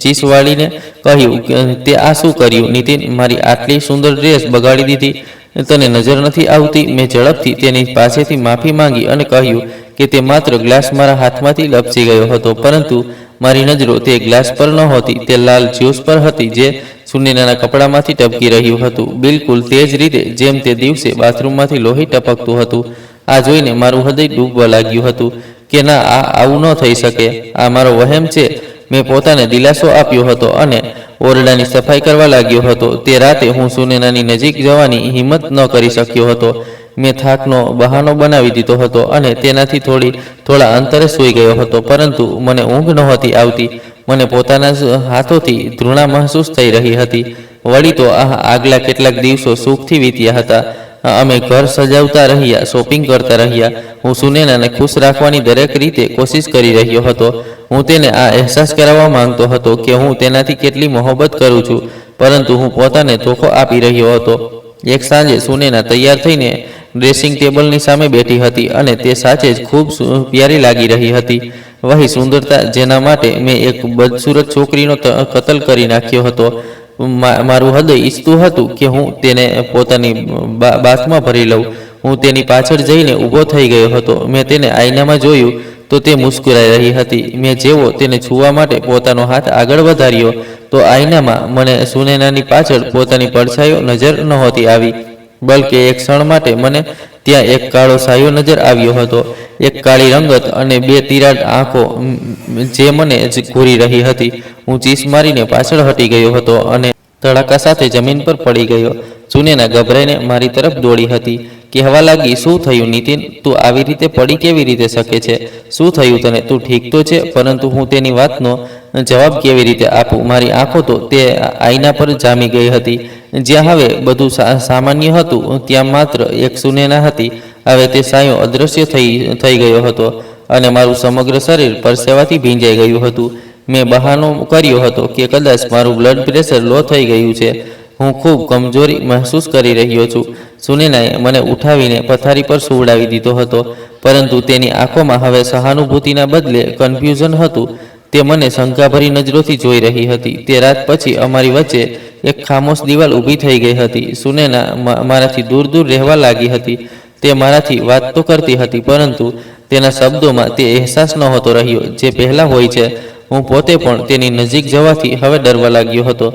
ચીસ વાળીને કહ્યું, તે આ શું કર્યું નીતિન? મારી આટલી સુંદર ડ્રેસ બગાડી દીધી. તને નજર નથી આવતી? મેં ઝડપથી તેની પાસેથી માફી માંગી અને કહ્યું કે તે માત્ર ગ્લાસ મારા હાથમાંથી લપસી ગયો હતો, પરંતુ મારી નજરો તે ગ્લાસ પર નહોતી, તે લાલ જ્યુસ પર હતી જે સુનેનાના કપડામાંથી ટપકી રહ્યું હતું, બિલકુલ તે જ રીતે જેમ તે દિવસે બાથરૂમમાંથી લોહી ટપકતું હતું. આ જોઈને મારું હૃદય ડૂબવા લાગ્યું હતું કે ના, આ આવું ન થઈ શકે, આ મારો વહેમ છે. મેં પોતાને દિલાસો આપ્યો હતો અને ઓરડાની સફાઈ કરવા લાગ્યો હતો. તે રાતે હું સુનેનાની નજીક જવાની હિંમત ન કરી શક્યો હતો. મેં થાકનો બહાનો બનાવી દીધો હતો અને તેનાથી થોડા અંતરે સૂઈ ગયો હતો, પરંતુ મને ઊંઘ નહોતી આવતી. મને પોતાના જ હાથોથી ધૃણા મહેસૂસ થઈ રહી હતી. વળી તો આગલા કેટલાક દિવસો સુખથી વીત્યા હતા. અમે ઘર સજાવતા રહ્યા, શોપિંગ કરતા રહ્યા. હું સુનેનાને ખુશ રાખવાની દરેક રીતે કોશિશ કરી રહ્યો હતો. હું તેને આ અહેસાસ કરાવવા માંગતો હતો કે હું તેનાથી કેટલી મોહબ્બત કરું છું, પરંતુ હું પોતાને ધોખો આપી રહ્યો હતો. એક સાંજે સુનેના તૈયાર થઈને ડ્રેસિંગ ટેબલની સામે બેઠી હતી અને તે સાચે જ ખૂબ પ્યારી લાગી રહી હતી. વહી સુંદરતા જેના માટે મેં એક બદસૂરત છોકરીનો કતલ કરી નાખ્યો હતો. મારું હૃદય ઈચ્છતું હતું કે હું તેને પોતાની બાથમાં ભરી લઉં. હું તેની પાછળ જઈને ઊભો થઈ ગયો હતો. મેં તેને આઈનામાં જોયું તો તે મુસ્કુરાઈ રહી હતી. મેં જેવો તેને છૂવા માટે પોતાનો હાથ આગળ વધાર્યો તો આઈનામાં મને સુનેનાની પાછળ પોતાની પડછાયો નજર નહોતી આવી, બલકે એક ક્ષણ માટે મને ત્યાં એક કાળો સાયો નજર આવ્યો હતો. એક કાળી રંગત અને બે તિરાડ આંખો જે મને જ ઘૂરી રહી હતી. હું ચીસ મારીને પાછળ હટી ગયો હતો અને ધડાકા સાથે જમીન પર પડી ગયો. સુનેના ગભરાઈને મારી તરફ દોડી હતી. કહેવા લાગી, શું થયું નીતિન? તું આવી રીતે પડી કેવી રીતે શકે છે? શું થયું તને? તું ઠીક તો છે? પરંતુ હું તેની વાતનો જવાબ કેવી રીતે આપું? મારી આંખો તો તે આઈના પર જામી ગઈ હતી. જ્યાં હવે બધું સામાન્ય હતું ત્યાં માત્ર એક સુનેના હતી. હવે તે સાયો અદૃશ્ય થઈ ગયો હતો અને મારું સમગ્ર શરીર પરસેવાથી ભીંજાઈ ગયું હતું. મેં બહાનો કર્યો હતો કે કદાચ મારું બ્લડ પ્રેશર લો થઈ ગયું છે. હું ખૂબ કમજોરી મહેસૂસ કરી રહ્યો છું. સુનેનાએ મને ઉઠાવીને પથારી પર સુવડાવી દીધો હતો, પરંતુ તેની આંખોમાં હવે સહાનુભૂતિના બદલે કન્ફ્યુઝન હતું. તે મને શંકાભરી નજરોથી જોઈ રહી હતી. તે રાત પછી અમારી વચ્ચે એક ખામોશ દિવાલ ઊભી થઈ ગઈ હતી. સુનેના મારાથી દૂર દૂર રહેવા લાગી હતી. તે મારાથી વાત તો કરતી હતી, પરંતુ તેના શબ્દોમાં તે અહેસાસ નહોતો રહ્યો જે પહેલાં હોય છે. હું પોતે પણ તેની નજીક જવાથી હવે ડરવા લાગ્યો હતો.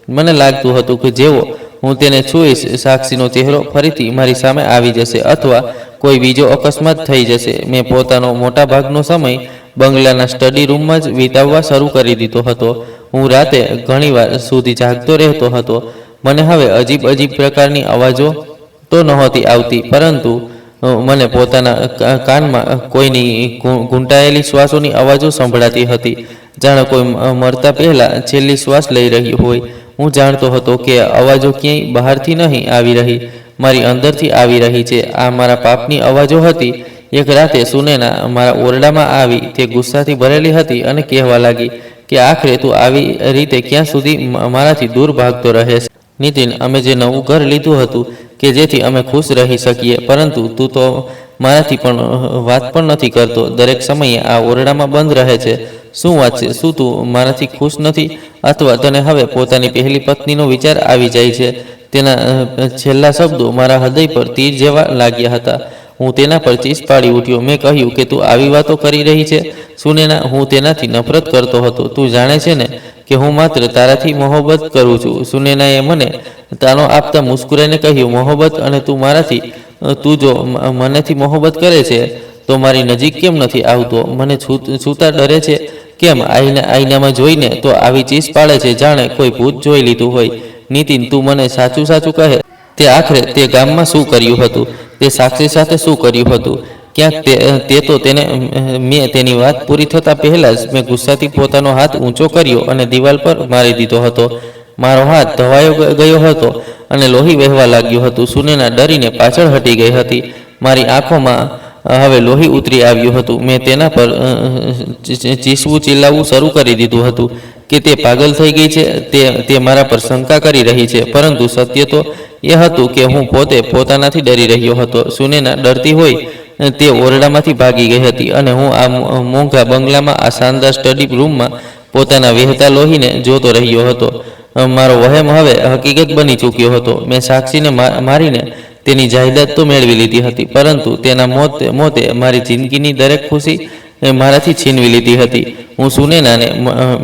મને લાગતું હતું કે જેવો હું તેને છૂઈશ, સાક્ષીનો ચહેરો ફરીથી મારી સામે આવી જશે અથવા કોઈ બીજો અકસ્માત થઈ જશે. મેં પોતાનો મોટા ભાગનો સમય બંગલાના સ્ટડી રૂમમાં જ વિતાવવા શરૂ કરી દીધો હતો. હું રાતે ઘણીવાર સુધી જાગતો રહેતો હતો. મને હવે અજીબ પ્રકારની અવાજો તો નહોતી આવતી, પરંતુ મને પોતાના કાનમાં કોઈની ઘૂંટાયેલી શ્વાસોની અવાજો સંભળાતી હતી, જાણે કોઈ મરતા પહેલાં છેલ્લી શ્વાસ લઈ રહ્યું હોય. હું જાણતો હતો કે અવાજો ક્યાંય બહારથી નહીં આવી રહી, મારી અંદરથી આવી રહી છે. આ મારા પાપની અવાજો હતી. એક રાતે સુનેના મારા ઓરડામાં આવી. તે ગુસ્સાથી ભરેલી હતી અને કહેવા લાગી કે આખરે તું આવી રીતે ક્યાં સુધી મારાથી દૂર ભાગતો રહેશ? નીતિન, અમે જે નવું ઘર લીધું હતું કે જેથી અમે ખુશ રહી શકીએ, પરંતુ તું તો મારાથી પણ વાત પણ નથી કરતો. દરેક સમયે આ ઓરડામાં બંધ રહે છે. શું વાત છે? શું તું મારાથી ખુશ નથી? અથવા તને હવે પોતાની પહેલી પત્નીનો વિચાર આવી જાય છે? તેના છેલ્લા શબ્દો મારા હૃદય પર તીર જેવા લાગ્યા હતા. હું તેના પર ચીસ પાડી ઉઠ્યો. મેં કહ્યું કે તું આવી વાતો કરી રહી છે સુનેના? હું તેનાથી નફરત કરતો હતો. તું જાણે છે ને કે હું માત્ર તારાથી મોહબ્બત કરું છું. સુનેનાએ મને તાનો આપતા મુસ્કુરાઈને કહ્યું, મોહબ્બત? અને તું મારાથી? તું જો મનેથી મોહબ્બત કરે છે તો મારી નજીક કેમ નથી આવતો? મને છૂતા ડરે છે કેમ? આઈનામાં જોઈને તો આવી ચીસ પાડે છે જાણે કોઈ ભૂત જોઈ લીધું હોય. નીતિન, તું મને સાચું કહે, તે આખરે તે ગામમાં શું કર્યું હતું? તે સાક્ષી સાથે શું કર્યું હતું? ક્યાંક તે તો તેને મેં તેની વાત પૂરી થતાં પહેલાં જ મેં ગુસ્સાથી પોતાનો હાથ ઊંચો કર્યો અને દિવાલ પર મારી દીધો હતો. મારો હાથ ધવાયો ગયો હતો અને લોહી વહેવા લાગ્યું હતું. સુનેના ડરીને પાછળ હટી ગઈ હતી. મારી આંખોમાં હવે લોહી ઉતરી આવ્યું હતું. મેં તેના પર ચિલ્લાવવું શરૂ કરી દીધું હતું કે તે પાગલ થઈ ગઈ છે. તે મારા પર શંકા કરી રહી છે, પરંતુ સત્ય તો એ હતું કે હું પોતે પોતાનાથી ડરી રહ્યો હતો. સુનેના ડરતી હોય તે ઓરડામાંથી ભાગી ગઈ હતી અને હું આ મોંઘા બંગલામાં આ શાનદાર સ્ટડી રૂમમાં પોતાના વહેતા લોહીને જોતો રહ્યો હતો. મારો વહેમ હવે હકીકત બની ચૂક્યો હતો. મેં સાક્ષીને મારીને તેની જાયદાદ તો મેળવી લીધી હતી, પરંતુ તેના મોતે મારી જિંદગીની દરેક ખુશી મારાથી છીનવી લીધી હતી. હું સુનેનાને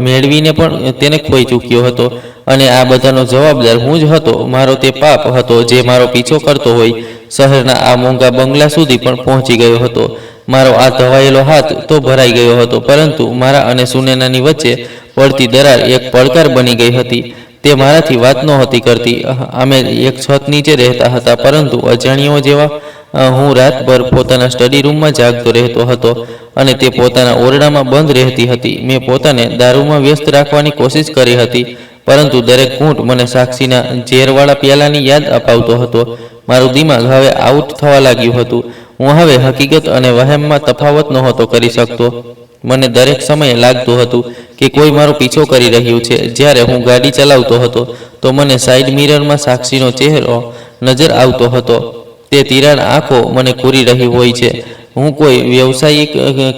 મેળવીને પણ તેને ખોઈ ચૂક્યો હતો અને આ બધાનો જવાબદાર હું જ હતો. મારો તે પાપ હતો જે મારો પીછો કરતો હોય શહેરના આ મોંઘા બંગલા સુધી પણ પહોંચી ગયો હતો. મારો આ ધવાયેલો હાથ તો ભરાઈ ગયો હતો, પરંતુ મારા અને સુનેનાની વચ્ચે પડતી દરાર એક પડકાર બની ગઈ હતી. તે મારાથી વાત નહોતી કરતી. અમે એક છત નીચે રહેતા હતા, પરંતુ અજાણ્યાઓ જેવા હું રાતભર પોતાના સ્ટડી રૂમમાં જાગતો રહેતો હતો અને તે પોતાના ઓરડામાં બંધ રહેતી હતી. મેં પોતાને દારૂમાં વ્યસ્ત રાખવાની કોશિશ કરી હતી, પરંતુ દરેક ઘૂંટ મને સાક્ષીના ઝેરવાળા પ્યાલાની યાદ અપાવતો હતો. મારું દિમાગ હવે આઉટ થવા લાગ્યું હતું. હું હવે હકીકત અને વહેમમાં તફાવત નહોતો કરી શકતો. મને દરેક સમયે લાગતું હતું કે કોઈ મારો પીછો કરી રહ્યું છે. જ્યારે હું ગાડી ચલાવતો હતો તો મને સાઈડ મિરરમાં સાક્ષીનો ચહેરો નજર આવતો હતો. તે તિરાડ આંખો મને પૂરી રહી હોય છે. હું કોઈ વ્યવસાયિક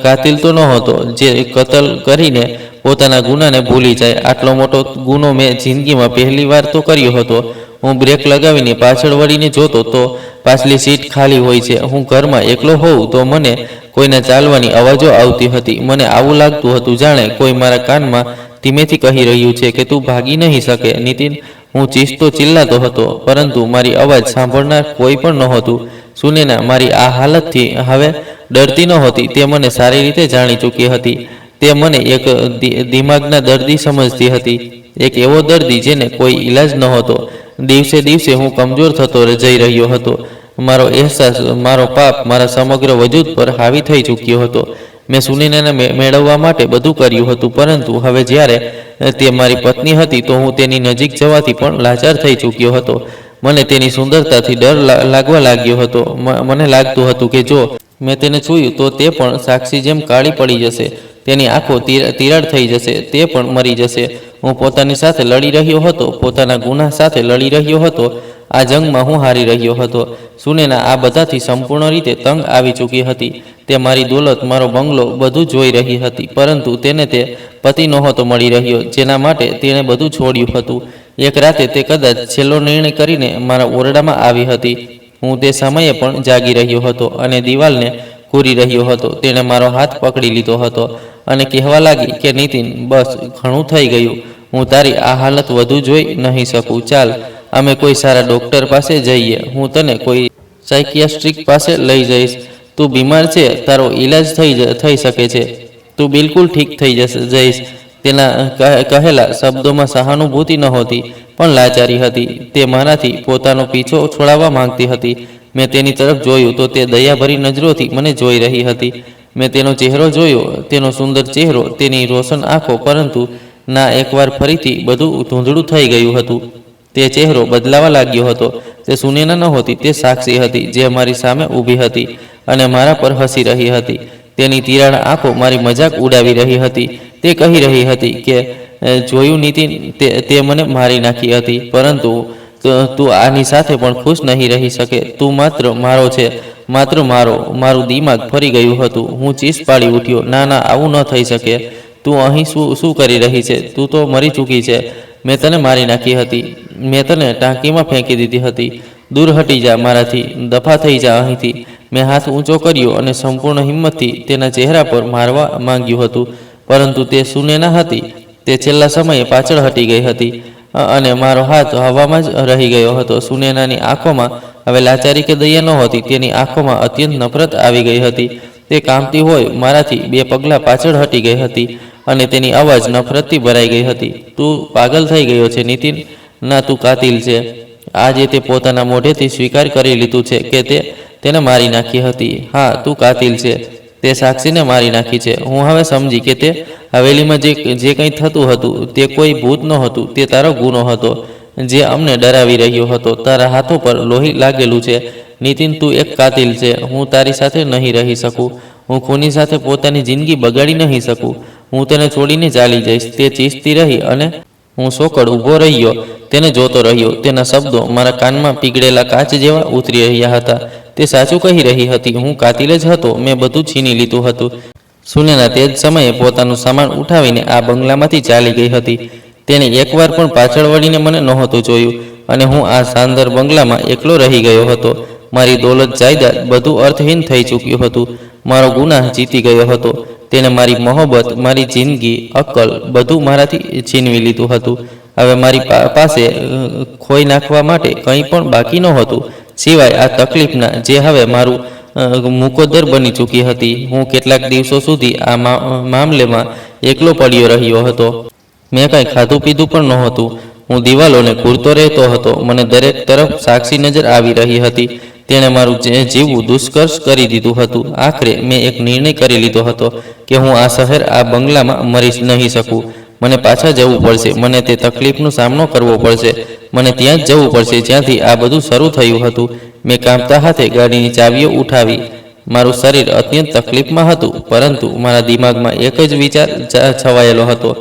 કાતિલ તો નહોતો જે કતલ કરીને પોતાના ગુનાને ભૂલી જાય. આટલો મોટો ગુનો મેં જિંદગીમાં પહેલી વાર તો કર્યો હતો. હું બ્રેક લગાવીને પાછળ વળીને જોતો તો પાછલી સીટ ખાલી હોય છે. હું ઘરમાં એકલો હોઉં તો મને કોઈના ચાલવાની અવાજો આવતી હતી. મને આવું લાગતું હતું જાણે કોઈ મારા કાનમાં ધીમેથી કહી રહ્યું છે કે તું ભાગી નહીં શકે નીતિન. હું ચીસતો ચિલ્લાતો હતો, પરંતુ મારી અવાજ સાંભળનાર કોઈ પણ નહોતું. સુનેના મારી આ હાલતથી હવે ડરતી નહોતી. તે મને સારી રીતે જાણી ચૂકી હતી. તે મને એક દિમાગના દર્દી સમજતી હતી, એક એવો દર્દી જેને કોઈ ઈલાજ નહોતો. દિવસે દિવસે હું કમજોર થતો જઈ રહ્યો હતો. મારો અહેસાસ, મારો પાપ મારા સમગ્ર વજૂદ પર હાવી થઈ ચૂક્યો હતો. મેં સુનેનાને મેળવવા માટે બધું કર્યું હતું, પરંતુ હવે જ્યારે તે મારી પત્ની હતી તો હું તેની નજીક જવાથી પણ લાચાર થઈ ચૂક્યો હતો. મને તેની સુંદરતાથી ડર લાગવા લાગ્યો હતો. મને લાગતું હતું કે જો મેં તેને છૂયું તો તે પણ સાક્ષી જેમ કાળી પડી જશે, તેની આંખો તિરાડ થઈ જશે, તે પણ મરી જશે. હું પોતાની સાથે લડી રહ્યો હતો, પોતાના ગુનાહ સાથે લડી રહ્યો હતો. આ જંગમાં હું હારી રહ્યો હતો. સુનેના આ બધાથી સંપૂર્ણ રીતે તંગ આવી ચૂકી હતી. તે મારી દોલત, મારો બંગલો બધું જોઈ રહી હતી, પરંતુ તેને તે પતિ નહોતો મળી રહ્યો જેના માટે તેણે બધું છોડ્યું હતું. એક રાતે તે કદાચ છેલ્લો નિર્ણય કરીને મારા ઓરડામાં આવી હતી. હું તે સમયે પણ જાગી રહ્યો હતો અને દિવાલને ઘૂરી રહ્યો હતો. તેણે મારો હાથ પકડી લીધો હતો અને કહેવા લાગી કે નીતિન, બસ ઘણું થઈ ગયું. હું તારી આ હાલત વધુ જોઈ નહીં શકું. ચાલ, અમે કોઈ સારા ડૉક્ટર પાસે જઈએ. હું તને કોઈ સાયકિયાટ્રિક પાસે લઈ જઈશ. તું બીમાર છે, તારો ઈલાજ થઈ શકે છે. તું બિલકુલ ઠીક થઈ જઈશ. તેના કહેલા શબ્દોમાં સહાનુભૂતિ નહોતી, પણ લાચારી હતી. તે મારાથી પોતાનો પીછો છોડાવવા માંગતી હતી. મેં તેની તરફ જોયું તો તે દયાભરી નજરોથી મને જોઈ રહી હતી. મેં તેનો ચહેરો જોયો, તેનો સુંદર ચહેરો, તેની રોશન આંખો, પરંતુ ના, એકવાર ફરીથી બધું ધૂંધળું થઈ ગયું હતું. તે ચહેરો બદલાવા લાગ્યો હતો. તે સુનેના નહોતી, તે સાક્ષી હતી જે મારી સામે ઊભી હતી અને મારા પર હસી રહી હતી. તેની તિરાડ આંખો મારી મજાક ઉડાવી રહી હતી. તે કહી રહી હતી કે જોયું નીતિન, તે મને મારી નાખી હતી, પરંતુ તું આની સાથે પણ ખુશ નહીં રહી શકે. તું માત્ર મારો છે, માત્ર મારો. મારું દિમાગ ફરી ગયું હતું. હું ચીસ પાડી ઉઠ્યો, ના ના, આવું ન થઈ શકે. તું અહીં શું કરી રહી છે? તું તો મરી ચૂકી છે. મેં તને મારી નાખી હતી. મેં તને ટાંકીમાં ફેંકી દીધી હતી. દૂર હટી જા મારાથી, દફા થઈ જા અહીંથી. મેં હાથ ઊંચો કર્યો અને સંપૂર્ણ હિંમતથી તેના ચહેરા પર મારવા માંગ્યું હતું, પરંતુ તે સુનેના હતી. તે છેલ્લા સમયે પાછળ હટી ગઈ હતી અને મારો હાથ હવામાં જ રહી ગયો હતો. સુનેનાની આંખોમાં હવે લાચારી કે દયા નહોતી. તેની આંખોમાં અત્યંત નફરત આવી ગઈ હતી. તે કામતી હોય મારાથી 2 પગલાં પાછળ હટી ગઈ હતી અને તેની અવાજ નફરતથી ભરાઈ ગઈ હતી. તું પાગલ થઈ ગયો છે નીતિન. ના, તું કાતિલ છે. આજે તે પોતાના મોઢેથી સ્વીકાર કરી લીધું છે કે તેને મારી નાખી હતી. હા, તું કાતિલ છે. તે સાક્ષીને મારી નાખી છે. હું હવે સમજી કે તે હવેલીમાં જે કંઈ થતું હતું તે કોઈ ભૂત નહોતું. તે તારો ગુનો હતો જે અમને ડરાવી રહ્યો હતો. તારા હાથો પર લોહી લાગેલું છે નીતિન. તું એક કાતિલ છે. હું તારી સાથે નહીં રહી શકું. હું ખૂની સાથે પોતાની જિંદગી બગાડી નહીં શકું. હું તેને છોડીને ચાલી જઈશ. તે ચીસતી રહી અને હું સોકડ ઊભો રહ્યો, તેને જોતો રહ્યો. તેના શબ્દો મારા કાનમાં પીગળેલા કાચ જેવા ઉતરી રહ્યા હતા. તે સાચું કહી રહી હતી. હું કાતિલ જ હતો. મેં બધું છીની લીધું હતું. સુનેના તે જ સમયે પોતાનું સામાન ઉઠાવીને આ બંગલામાંથી ચાલી ગઈ હતી. તેણે એકવાર પણ પાછળ વળીને મને નહોતું જોયું અને હું આ શાનદાર બંગલામાં એકલો રહી ગયો હતો. મારી દોલત, જાયદાદ બધું અર્થહીન થઈ ચૂક્યું હતું. મારો ગુનાહ જીતી ગયો હતો. તેણે મારી મોહબ્બત, મારી જિંદગી, અક્કલ બધું મારાથી છીનવી લીધું હતું. હવે મારી પાસે ખોઈ નાખવા માટે કંઈ પણ બાકી નહોતું સિવાય આ તકલીફના, જે હવે મારું મુકોદ્દર બની ચૂકી હતી. હું કેટલાક દિવસો સુધી આ મામલેમાં એકલો પડ્યો રહ્યો હતો. મેં કંઈ ખાધું પીધું પણ નહોતું. હું દિવાલોને ઘૂરતો રહેતો હતો. મને દરેક તરફ સાક્ષી નજર આવી રહી હતી. તેણે મારું જીવવું દુષ્કર્ષ કરી દીધું હતું. આખરે મેં એક નિર્ણય કરી લીધો હતો કે હું આ શહેર, આ બંગલામાં મરી નહીં શકું. મને પાછા જવું પડશે. મને તે તકલીફનો સામનો કરવો પડશે. મને ત્યાં જ જવું પડશે જ્યાંથી આ બધું શરૂ થયું હતું. મેં કાંપતા હાથે ગાડીની ચાવીઓ ઉઠાવી. મારું શરીર અત્યંત તકલીફમાં હતું, પરંતુ મારા દિમાગમાં એક જ વિચાર છવાયેલો હતો: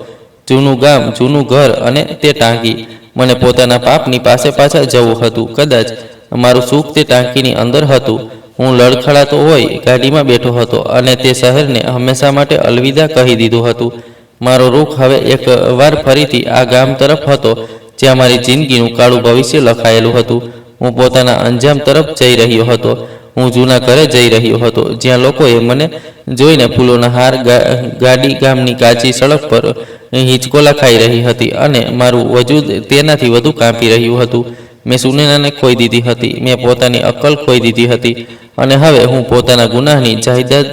જૂનું ગામ, જૂનું ઘર અને તે ટાંકી. મને પોતાના પાપની પાસે પાછા જવું હતું. કદાચ મારું સુખ તે ટાંકીની અંદર હતું. હું લડખડાતો હોય ગાડીમાં બેઠો હતો અને તે શહેરને હંમેશા માટે અલવિદા કહી દીધું હતું. મારો રૂખ હવે એક વાર ફરીથી આ ગામ તરફ હતો, જ્યાં મારી જિંદગીનું કાળું ભવિષ્ય લખાયેલું હતું. હું પોતાના અંજામ તરફ જઈ રહ્યો હતો. હું જૂના ઘરે જઈ રહ્યો હતો, જ્યાં લોકોએ મને જોઈને ફૂલોના હાર ગાડી ગામની કાચી સડક પર હિંચકોલા ખાઈ રહી હતી અને મારું વજૂદ તેનાથી વધુ કાંપી રહ્યું હતું. મેં સુનૈનાને ખોઈ દીધી હતી. મેં પોતાની અક્કલ ખોઈ દીધી હતી અને હવે હું પોતાના ગુનાહની જાયદાદ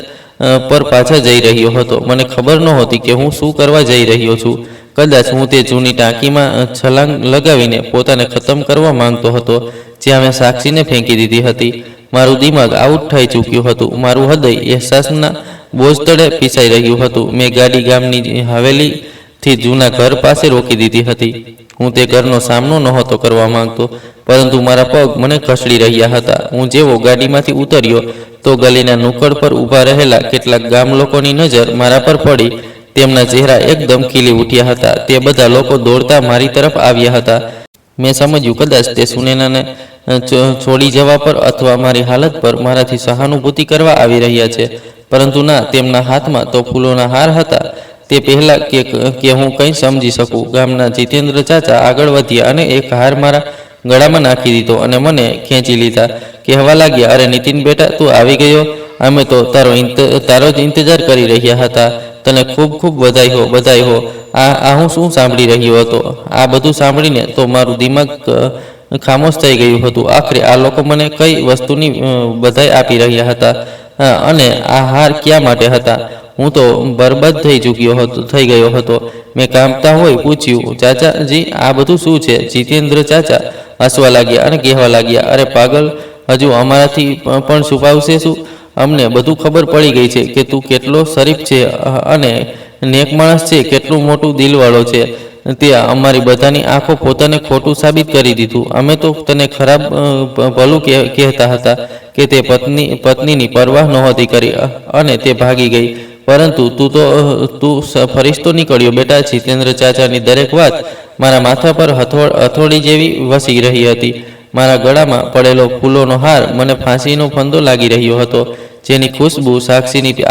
પર પાછા જઈ રહ્યો હતો. મને ખબર નહોતી કે હું શું કરવા જઈ રહ્યો છું. કદાચ હું તે જૂની ટાંકીમાં છલાંગ લગાવીને પોતાને ખતમ કરવા માંગતો હતો, જ્યાં મેં સાક્ષીને ફેંકી દીધી હતી. મારું દિમાગ આઉટ થઈ ચૂક્યું હતું. મારું હૃદય અહેસાસના બોજ તળે પીસાઈ રહ્યું હતું. મેં ગાડી ગામની હવેલીથી જૂના ઘર પાસે રોકી દીધી હતી. હું તે ઘરનો સામનો નહોતો કરવા માંગતો, પરંતુ મારા પગ મને ખસડી રહ્યા હતા. હું જેવો ગાડીમાંથી ઉતર્યો તો ગલીના નુક્કડ પર ઊભા રહેલા કેટલાક ગામ લોકોની નજર મારા પર પડી. તેમના ચહેરા એકદમ ખીલી ઉઠ્યા હતા. તે બધા લોકો દોડતા મારી તરફ આવ્યા હતા. મેં સમજ્યું કદાચ તે સુનૈનાને છોડી જવા પર અથવા મારી હાલત પર મારાથી સહાનુભૂતિ કરવા આવી રહ્યા છે, પરંતુ ના, તેમના હાથમાં તો ફૂલોના હાર હતા. તે પહેલાં કે હું કંઈ સમજી શકું, ગામના જીતેન્દ્ર ચાચા આગળ વધ્યા અને એક હાર મારા ગળામાં નાખી દીધો અને મને ખેંચી લીધા. કહેવા લાગ્યા, અરે નીતિન બેટા, તું આવી ગયો. અમે તો તારો જ ઇંતજાર કરી રહ્યા હતા. તને ખૂબ ખૂબ બધાઈ હો. આ હું શું સાંભળી રહ્યો હતો? આ બધું સાંભળીને તો મારું દિમાગ ખામોશ થઈ ગયું હતું. આખરે આ લોકો મને કઈ વસ્તુની બધાઈ આપી રહ્યા હતા અને આ હાર ક્યાં માટે હતા? હું તો બરબાદ થઈ ગયો હતો. મેં કાંપતા હોય પૂછ્યું, ચાચાજી, આ બધું શું છે? જીતેન્દ્ર ચાચા હસવા લાગ્યા અને કહેવા લાગ્યા, અરે પાગલ, હજુ અમારાથી પણ છુપાવશે શું? અમને બધું ખબર પડી ગઈ છે કે તું કેટલો શરીફ છે અને નેક માણસ છે, કેટલું મોટું દિલવાળો છે. તે અમારી બધાની આંખો પોતાને ખોટું સાબિત કરી દીધું. અમે તો તને ખરાબ ભલું કહેતા હતા કે તે પત્નીની પરવાહ નહોતી કરી અને તે ભાગી ગઈ, પરંતુ તું ફરિશ્તો નીકળ્યો બેટા. જીતેન્દ્ર ચાચાની દરેક વાત મારા માથા પર હથોડી જેવી વસી રહી હતી. મારા ગળામાં પડેલો ફૂલોનો હાર મને ફાંસીનો ફંદો લાગી રહ્યો હતો, જેની ખુશ્બુ સાક્ષીની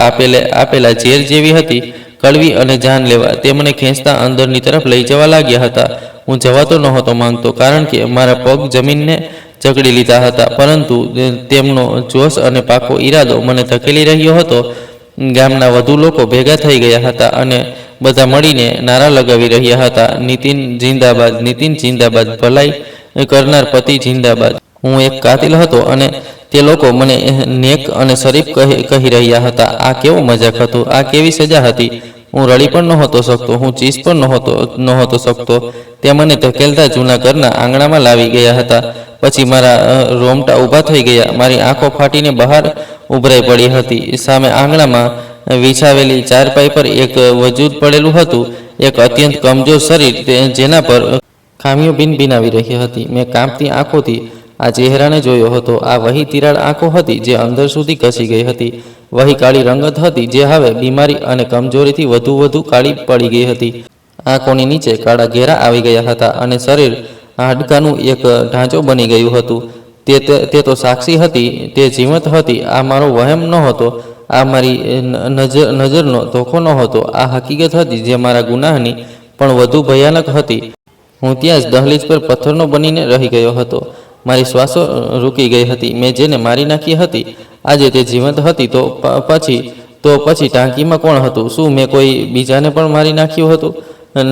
આપેલા ઝેર જેવી હતી, કડવી અને જાનલેવા. તે મને ખેંચતા અંદરની તરફ લઈ જવા લાગ્યા હતા. હું જવાતો નહોતો માંગતો, કારણ કે મારા પગ જમીનને જકડી લીધા હતા, પરંતુ તેમનો જોશ અને પાકો ઈરાદો મને ધકેલી રહ્યો હતો. ગામના વધુ લોકો ભેગા થઈ ગયા હતા અને બધા મળીને નારા લગાવી રહ્યા હતા, નીતિન જિંદાબાદ, નીતિન જિંદાબાદ, ભલાઈ કરનાર પતિ જિંદાબાદ. હું એક કાતિલ હતો અને તે લોકો મને નેક અને શરીફ કહી રહ્યા હતા. આ કેવો મજાક હતો? આ કેવી સજા હતી? હું રડી પણ નહોતો શકતો, હું ચીસ પણ નહોતો શકતો. તે મને ધકેલતા જૂના ઘરના આંગણામાં લાવી ગયા હતા. પછી મારા રોમટા ઊભા થઈ ગયા. મારી આંખો ફાટીને બહાર ઉભરાઈ પડી હતી. સામે આંગણામાં વિછાવેલી ચારપાઈ પર એક વજૂદ પડેલું હતું, એક અત્યંત કમજોર શરીર, જેના પર ખામીઓ ભીનાવી રહી હતી. મેં કાંપતી આંખોથી આ ચહેરાને જોયો હતો. આ વહી તિરાડ આંખો હતી જે અંદર સુધી ઘસી ગઈ હતી. વહી કાળી રંગત હતી જે હવે બીમારી અને કમજોરીથી વધુ કાળી પડી ગઈ હતી. આંખોની નીચે કાળા ઘેરા આવી ગયા હતા અને શરીર હાડકાનું એક ઢાંચો બની ગયું હતું. તે તો સાક્ષી હતી, તે જીવંત હતી. આ મારો વહેમ નહોતો, આ મારી નજરનો ધોખો નહોતો. આ હકીકત હતી જે મારા ગુનાહની પણ વધુ ભયાનક હતી. હું ત્યાં જ દહલીજ પર પથ્થરનો બનીને રહી ગયો હતો. મારી શ્વાસો રૂકી ગઈ હતી. મેં જેને મારી નાખી હતી, આજે તે જીવંત હતી. તો પછી ટાંકીમાં કોણ હતું? શું મેં કોઈ બીજાને પણ મારી નાખ્યું હતું?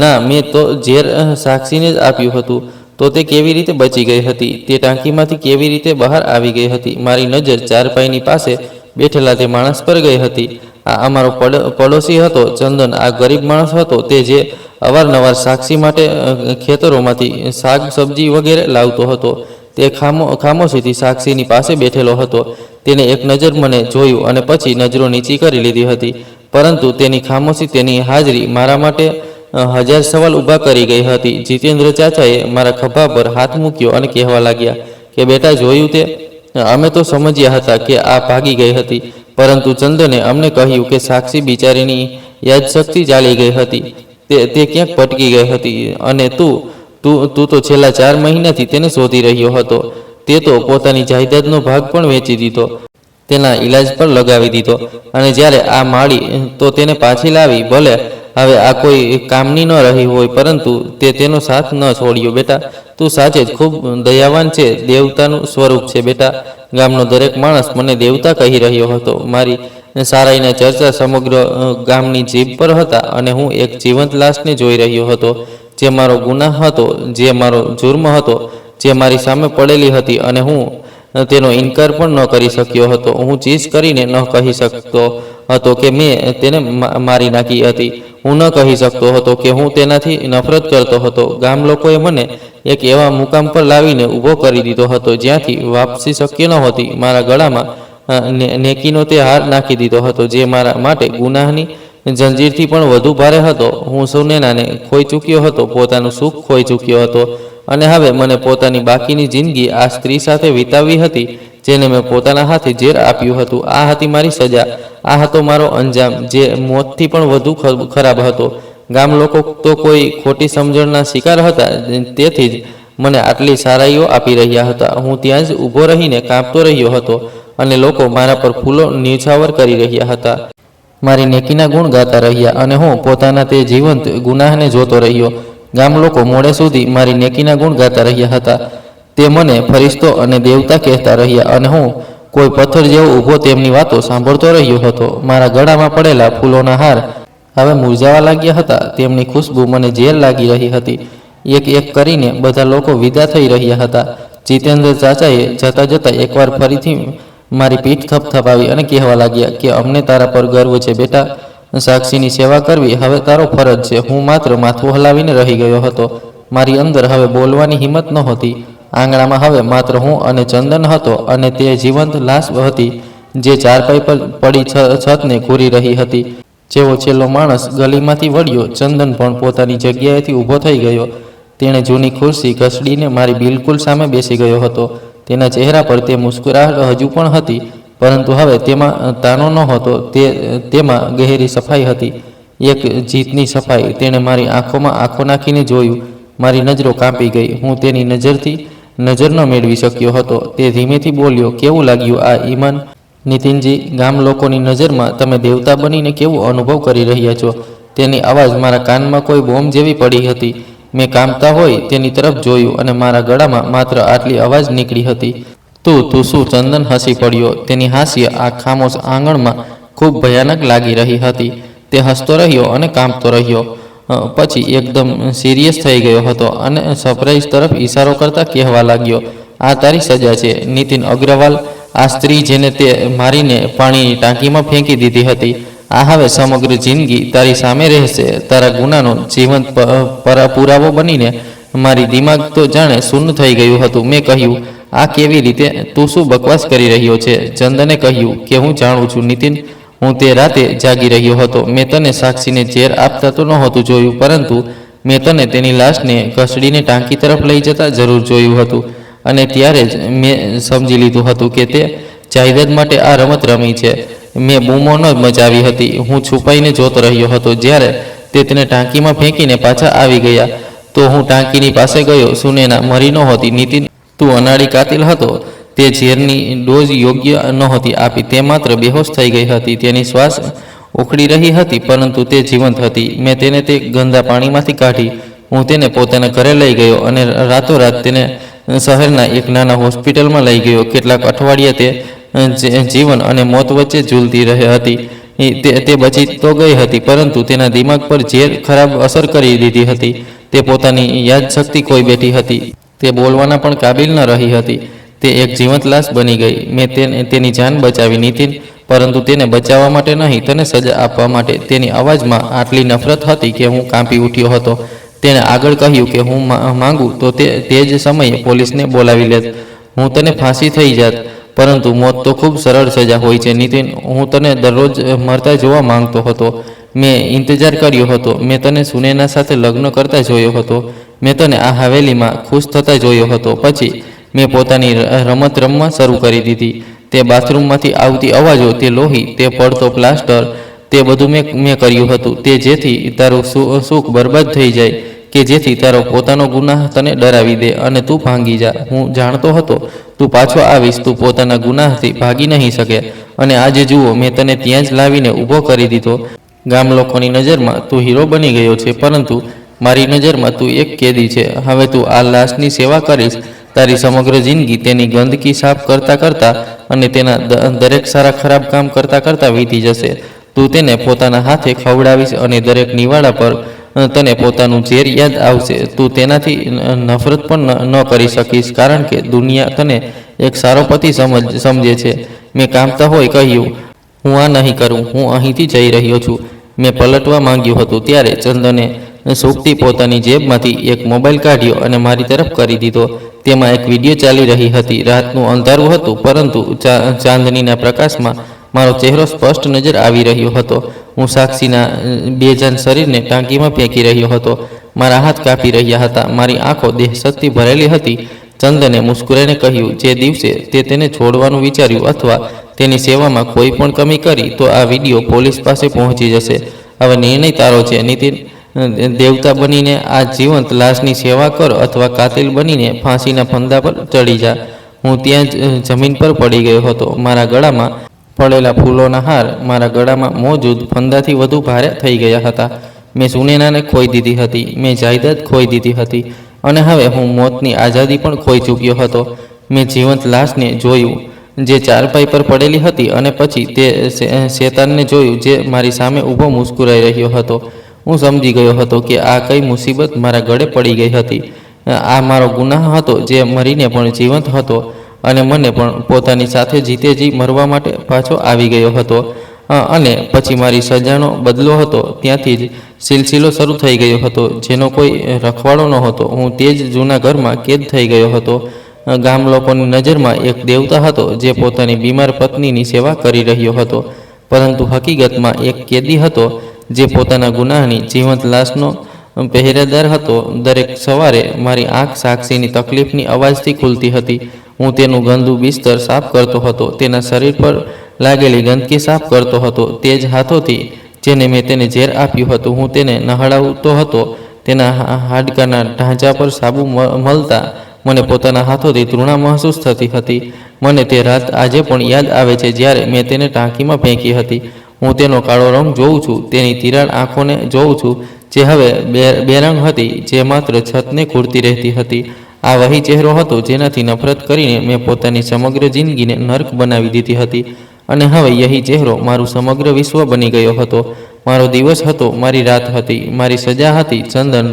ના, મેં તો ઝેર સાક્ષીને જ આપ્યું હતું. તો તે કેવી રીતે બચી ગઈ હતી? તે ટાંકીમાંથી કેવી રીતે બહાર આવી ગઈ હતી? મારી નજર ચારપાઈની પાસે બેઠેલા તે માણસ પર ગઈ હતી. આ અમારો પડોશી હતો, ચંદન. આ ગરીબ માણસ હતો, તે જે અવારનવાર સાક્ષી માટે ખેતરોમાંથી શાક સબ્જી વગેરે લાવતો હતો. તે ખામોશીથી સાક્ષીની પાસે બેઠેલો હતો. તેને એક નજર મને જોયું અને પછી નજરો નીચી કરી લીધી હતી, પરંતુ તેની ખામોશી, તેની હાજરી મારા માટે હજાર સવાલ ઊભા કરી ગઈ હતી. જીતેન્દ્ર ચાચાએ મારા ખભા પર હાથ મૂક્યો અને કહેવા લાગ્યા કે બેટા, જોયું તે? અમે તો સમજ્યા હતા કે આ ભાગી ગઈ હતી, પરંતુ ચંદને અમને કહ્યું કે સાક્ષી બિચારીની યાદશક્તિ ચાલી ગઈ હતી, તે ક્યાંક ભટકી ગઈ હતી અને તું તો છેલ્લા 4 મહિનાથી તેને શોધી રહ્યો હતો. તે તો પોતાની જાયદાદનો ભાગ પણ વેચી દીધો, તેના ઈલાજ પર લગાવી દીધો, અને જ્યારે આ માળી તો તેને પાછી લાવી. ભલે હવે આ કોઈ કામની ન રહી હોય, પરંતુ તે તેનો સાથ ન છોડ્યો. બેટા, તું સાચે જ ખૂબ દયાવાન છે, દેવતાનું સ્વરૂપ છે બેટા. ગામનો દરેક માણસ મને દેવતા કહી રહ્યો હતો. મારી સારાઈના ચર્ચા સમગ્ર ગામની જીભ પર હતા, અને હું એક જીવંત લાશને જોઈ રહ્યો હતો, જે મારો ગુનાહ હતો, જે મારો જુર્મ હતો, જે મારી સામે પડેલી હતી, અને હું તેનો ઇનકાર પણ ન કરી શક્યો હતો. હું ચીજ કરીને ન કહી શકતો હતો કે મેં તેને મારી નાખી હતી. હું ન કહી શકતો હતો કે હું તેનાથી નફરત કરતો હતો. ગામ લોકોએ મને એક એવા મુકામ પર લાવીને ઊભો કરી દીધો હતો જ્યાંથી વાપસી શક્ય નહોતી. મારા ગળામાં નેકીનો તે હાર નાખી દીધો હતો, જે મારા માટે ગુનાહની જંજીરથી પણ વધુ ભારે હતો. હું સુનૈનાને ખોઈ ચૂક્યો હતો, પોતાનું સુખ ખોઈ ચૂક્યો હતો, અને હવે મને પોતાની બાકીની જિંદગી આ સ્ત્રી સાથે વિતાવવી હતી, જેને મેં પોતાના હાથે ઝેર આપ્યું હતું. આ હતી મારી સજા, આ હતો મારો અંજામ, જે મોતથી પણ વધુ ખરાબ હતો. ગામ લોકો તો કોઈ ખોટી સમજણના શિકાર હતા, તેથી જ મને આટલી સારાઈઓ આપી રહ્યા હતા. હું ત્યાં જ ઊભો રહીને કાંપતો રહ્યો હતો, અને લોકો મારા પર ફૂલો ન્યૂછાવર કરી રહ્યા હતા. મારી નેકીના ગુણ ગાતા રહ્યા, અને હું પોતાના તે જીવંત ગુનાહને જોતો રહ્યો. ગામ લોકો મોડે સુધી મારી નેકીના ગુણ ગાતા રહ્યા હતા. તે મને ફરિશ્તો અને દેવતા કહેતા રહ્યા, અને હું કોઈ પથ્થર જેવો ઊભો તેમની વાતો સાંભળતો રહ્યો હતો. મારા ગળામાં પડેલા ફૂલોના હાર હવે મુરઝાવા લાગ્યા હતા, તેમની ખુશ્બુ મને ઝેર લાગી રહી હતી. એક એક કરીને બધા લોકો વિદા થઈ રહ્યા હતા. જીતેન્દ્ર ચાચાએ જતા જતા એકવાર ફરીથી મારી પીઠ થપથપાવી અને કહેવા લાગ્યા કે અમને તારા પર ગર્વ છે બેટા. સાક્ષીની સેવા કરવી હવે તારો ફરજ છે. હું માત્ર માથું હલાવીને રહી ગયો હતો. મારી અંદર હવે બોલવાની હિંમત નહોતી. આંગણામાં હવે માત્ર હું અને ચંદન હતો, અને તે જીવંત લાશ હતી જે ચારપાઈ પર પડી છતને ઘૂરી રહી હતી. જેવો છેલ્લો માણસ ગલીમાંથી વળ્યો, ચંદન પણ પોતાની જગ્યાએથી ઊભો થઈ ગયો. તેણે જૂની ખુરશી ઘસડીને મારી બિલકુલ સામે બેસી ગયો હતો. તેના ચહેરા પર તે મુસ્કુરાહટ હજુ પણ હતી, પરંતુ હવે તેમાં તાનો નહોતો. તેમાં ગહેરી સફાઈ હતી, એક જીતની સફાઈ. તેણે મારી આંખોમાં આંખો નાખીને જોયું. મારી નજરો કાંપી ગઈ. હું તેની નજરથી નજર ન મેળવી શક્યો હતો. તે ધીમેથી બોલ્યો, કેવું લાગ્યું આ ઈમાન? નીતિનજી, ગામ લોકોની નજરમાં તમે દેવતા બનીને કેવું અનુભવ કરી રહ્યા છો? તેની અવાજ મારા કાનમાં કોઈ બોમ્બ જેવી પડી હતી. મેં કામતા હોય તેની તરફ જોયું, અને મારા ગળામાં માત્ર આટલી અવાજ નીકળી હતી, તું શું? ચંદન હસી પડ્યો. તેની હાસ્ય આ ખામોશ આંગણમાં ખૂબ ભયાનક લાગી રહી હતી. તે હસતો રહ્યો અને કાંપતો રહ્યો. પછી એકદમ સિરિયસ થઈ ગયો હતો અને સરપ્રાઈઝ તરફ ઈશારો કરતા કહેવા લાગ્યો, આ તારી સજા છે નીતિન અગ્રવાલ. આ સ્ત્રી જેને તે મારીને પાણીની ટાંકીમાં ફેંકી દીધી હતી, આ હવે સમગ્ર જિંદગી તારી સામે રહેશે, તારા ગુનાનો જીવંત પુરાવો બનીને. મારી દિમાગ તો જાણે શૂન્ય થઈ ગયું હતું. મેં કહ્યું, આ કેવી રીતે? તું શું બકવાસ કરી રહ્યો છે? ચંદને કહ્યું કે હું જાણું છું નીતિન, હું તે રાતે જાગી રહ્યો હતો. મેં તને સાક્ષીને ઝેર આપતા તો નહોતું જોયું, પરંતુ મેં તને તેની લાશને ઘસડીને ટાંકી તરફ લઈ જતા જરૂર જોયું હતું, અને ત્યારે જ મેં સમજી લીધું હતું કે તે જાયદાદ માટે આ રમત રમી છે. મેં બૂમો ન મચાવી હતી. હું છુપાઈને જોતો રહ્યો હતો. જ્યારે તે તેને ટાંકીમાં ફેંકીને પાછા આવી ગયા, તો હું ટાંકીની પાસે ગયો. સુનૈના મરી નહોતી નીતિન, તું અનાળી કાતિલ હતો. તે ઝેરની ડોઝ યોગ્ય નહોતી આપી, તે માત્ર બેહોશ થઈ ગઈ હતી. તેની શ્વાસ ઉખડી રહી હતી, પરંતુ તે જીવંત હતી. મેં તેને તે ગંદા પાણીમાંથી કાઢી. હું તેને પોતાના ઘરે લઈ ગયો અને રાતોરાત તેને શહેરના એક નાના હોસ્પિટલમાં લઈ ગયો. કેટલાક અઠવાડિયા તે જીવન અને મોત વચ્ચે ઝૂલતી રહી હતી. તે બચી તો ગઈ હતી, પરંતુ તેના દિમાગ પર ઝેર ખરાબ અસર કરી દીધી હતી. તે પોતાની યાદશક્તિ ખોઈ બેઠી હતી. તે બોલવાના પણ કાબિલ ન રહી હતી. તે એક જીવંત લાશ બની ગઈ. મેં તેની જાન બચાવી નીતિન, પરંતુ તેને બચાવવા માટે નહીં, તને સજા આપવા માટે. તેની અવાજમાં આટલી નફરત હતી કે હું કાંપી ઉઠ્યો હતો. તેણે આગળ કહ્યું કે હું માંગું તો તે જ સમયે પોલીસને બોલાવી લેત. હું તને ફાંસી થઈ જાત, પરંતુ મોત તો ખૂબ સરળ સજા હોય છે નીતિન. હું તને દરરોજ મરતા જોવા માંગતો હતો. મેં ઇંતજાર કર્યો હતો. મેં તને સુનૈના સાથે લગ્ન કરતા જોયો હતો. મેં તને આ હવેલીમાં ખુશ થતા જોયો હતો. પછી મેં પોતાની રમત રમવા શરૂ કરી દીધી. તે બાથરૂમમાંથી આવતી અવાજો, તે લોહી, તે પડતો પ્લાસ્ટર, તે બધું મેં કર્યું હતું. તે જેથી તારું સુખ બરબાદ થઈ જાય, કે જેથી તારો પોતાનો ગુનાહ તને ડરાવી દે અને તું ભાંગી જા. હું જાણતો હતો તું પાછો આવીશ. તું પોતાના ગુનાહથી ભાગી નહીં શકે. અને આજે જુઓ, મેં તને ત્યાં જ લાવીને ઊભો કરી દીધો. ગામ લોકોની નજરમાં તું હીરો બની ગયો છે, પરંતુ મારી નજરમાં તું એક કેદી છે. હવે તું આ લાશની સેવા કરીશ. તારી સમગ્ર જિંદગી તેની ગંદકી સાફ કરતાં કરતાં અને તેના દરેક સારા ખરાબ કામ કરતાં કરતાં વીતી જશે. તું તેને પોતાના હાથે ખવડાવીશ અને દરેક નિવાડા પર તને પોતાનું ઝેર યાદ આવશે. તું તેનાથી નફરત પણ ન કરી શકીશ, કારણ કે દુનિયા તને એક સારો પતિ સમજે છે. મેં કામતા હોય કહ્યું, હું આ નહીં કરું, હું અહીંથી જઈ રહ્યો છું. મેં પલટવા માંગ્યું હતું ત્યારે ચંદને સૂકતી પોતાની જેબમાંથી એક મોબાઈલ કાઢ્યો અને મારી તરફ કરી દીધો. તેમાં એક વિડીયો ચાલી રહી હતી. રાતનું અંધારું હતું, પરંતુ ચાંદનીના પ્રકાશમાં મારો ચહેરો સ્પષ્ટ નજર આવી રહ્યો હતો. હું સાક્ષીના બેજાન શરીરને ટાંકીમાં ફેંકી રહ્યો હતો. મારા હાથ કાપી રહ્યા હતા. મારી આંખો દહેશતથી ભરેલી હતી. ચંદને મુસ્કુરાઈને કહ્યું, જે દિવસે તે તેને છોડવાનું વિચાર્યું અથવા તેની સેવામાં કોઈ પણ કમી કરી, તો આ વિડીયો પોલીસ પાસે પહોંચી જશે. હવે નિર્ણય તારો છે નીતિન. દેવતા બનીને આ જીવંત લાશની સેવા કર અથવા કાતિલ બનીને ફાંસીના ફંદા પર ચડી જા. હું ત્યાં જ જમીન પર પડી ગયો હતો. મારા ગળામાં પડેલા ફૂલોના હાર મારા ગળામાં મોજૂદ ફંદાથી વધુ ભારે થઈ ગયા હતા. મેં સુનૈનાને ખોઈ દીધી હતી. મેં જાયદાદ ખોઈ દીધી હતી. અને હવે હું મોતની આઝાદી પણ ખોઈ ચૂક્યો હતો. મેં જીવંત લાશને જોયું જે ચારપાઈ પર પડેલી હતી, અને પછી તે શેતાનને જોયું જે મારી સામે ઊભો મુસ્કુરાઈ રહ્યો હતો. હું સમજી ગયો હતો કે આ કઈ મુસીબત મારા ગળે પડી ગઈ હતી. આ મારો ગુનાહ હતો, જે મરીને પણ જીવંત હતો અને મને પણ પોતાની સાથે જીતે જી મરવા માટે પાછો આવી ગયો હતો. અને પછી મારી સજાનો બદલો હતો. ત્યાંથી જ સિલસિલો શરૂ થઈ ગયો હતો, જેનો કોઈ રખવાડો નહોતો. હું તે જ જૂના ઘરમાં કેદ થઈ ગયો હતો. ગામ લોકોની નજરમાં એક દેવતા હતો જે પોતાની બીમાર પત્નીની સેવા કરી રહ્યો હતો, પરંતુ હકીકતમાં એક કેદી હતો જે પોતાના ગુનાહની જીવંત લાશનો પહેરેદાર હતો. દરેક સવારે મારી આંખ સાક્ષીની તકલીફની અવાજથી ખુલતી હતી. હું તેનું ગંદુ બિસ્તર સાફ કરતો હતો. તેના શરીર પર લાગેલી ગંદકી સાફ કરતો હતો. તે જ હાથોથી જેને મેં તેને ઝેર આપ્યું હતું. હું તેને નહળાવતો હતો. તેના હાડકાના ઢાંચા પર સાબુ મળતા મને પોતાના હાથોથી તૃણા મહેસૂસ થતી હતી. મને તે રાત આજે પણ યાદ આવે છે, જ્યારે મેં તેને ટાંકીમાં ફેંકી હતી. હું તેનો કાળો રંગ જોઉં છું, તેની તિરાડ આંખોને જોઉં છું, જે હવે બેરંગ હતી, જે માત્ર છતને ખૂરતી રહેતી હતી. આ વહી ચહેરો હતો જેનાથી નફરત કરીને મેં પોતાની સમગ્ર જિંદગીને નર્ક બનાવી દીધી હતી. અને હવે યહી ચહેરો મારું સમગ્ર વિશ્વ બની ગયો હતો. મારો દિવસ હતો, મારી રાત હતી, મારી સજા હતી. ચંદન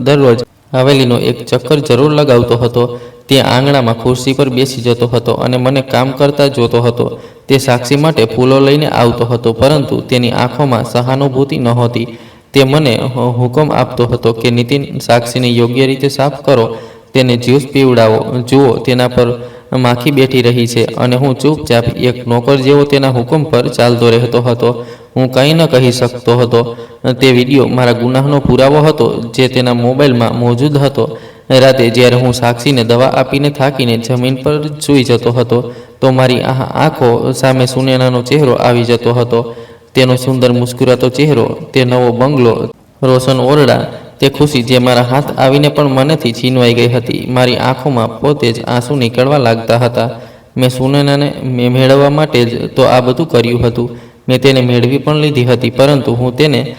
દરરોજ હવેલીનો એક ચક્કર જરૂર લગાવતો હતો. તે આંગણામાં ખુરશી પર બેસી જતો હતો અને મને કામ કરતા જોતો હતો. તે સાક્ષી માટે ફૂલો લઈને આવતો હતો, પરંતુ તેની આંખોમાં સહાનુભૂતિ નહોતી. તે મને હુકમ આપતો હતો કે નીતિન, સાક્ષીને યોગ્ય રીતે સાફ કરો, તેને જ્યુસ પીવડાવો. જુઓ, તેના પર માખી બેઠી રહી છે. અને હું ચૂપચાપ એક નોકર જેવો તેના હુકમ પર ચાલતો રહેતો હતો. હું કંઈ ન કહી શકતો હતો. તે વિડીયો મારા ગુનાહનો પુરાવો હતો, જે તેના મોબાઈલમાં મોજૂદ હતો. રાતે જ્યારે હું સાક્ષીને દવા આપીને થાકીને જમીન પર સૂઈ જતો હતો, તો મારી આંખો સામે સુનૈનાનો ચહેરો આવી જતો હતો. તેનો સુંદર મુસ્કુરાતો ચહેરો, તે નવો બંગલો, રોશન ઓરડા, તે ખુશી જે મારા હાથ આવીને પણ મનથી છીનવાઈ ગઈ હતી. મારી આંખોમાં પોતે જ આંસુ નીકળવા લાગતા હતા. મેં સુનૈનાને મેળવવા માટે જ તો આ બધું કર્યું હતું. મેં તેને મેળવી પણ લીધી હતી, પરંતુ હું તેને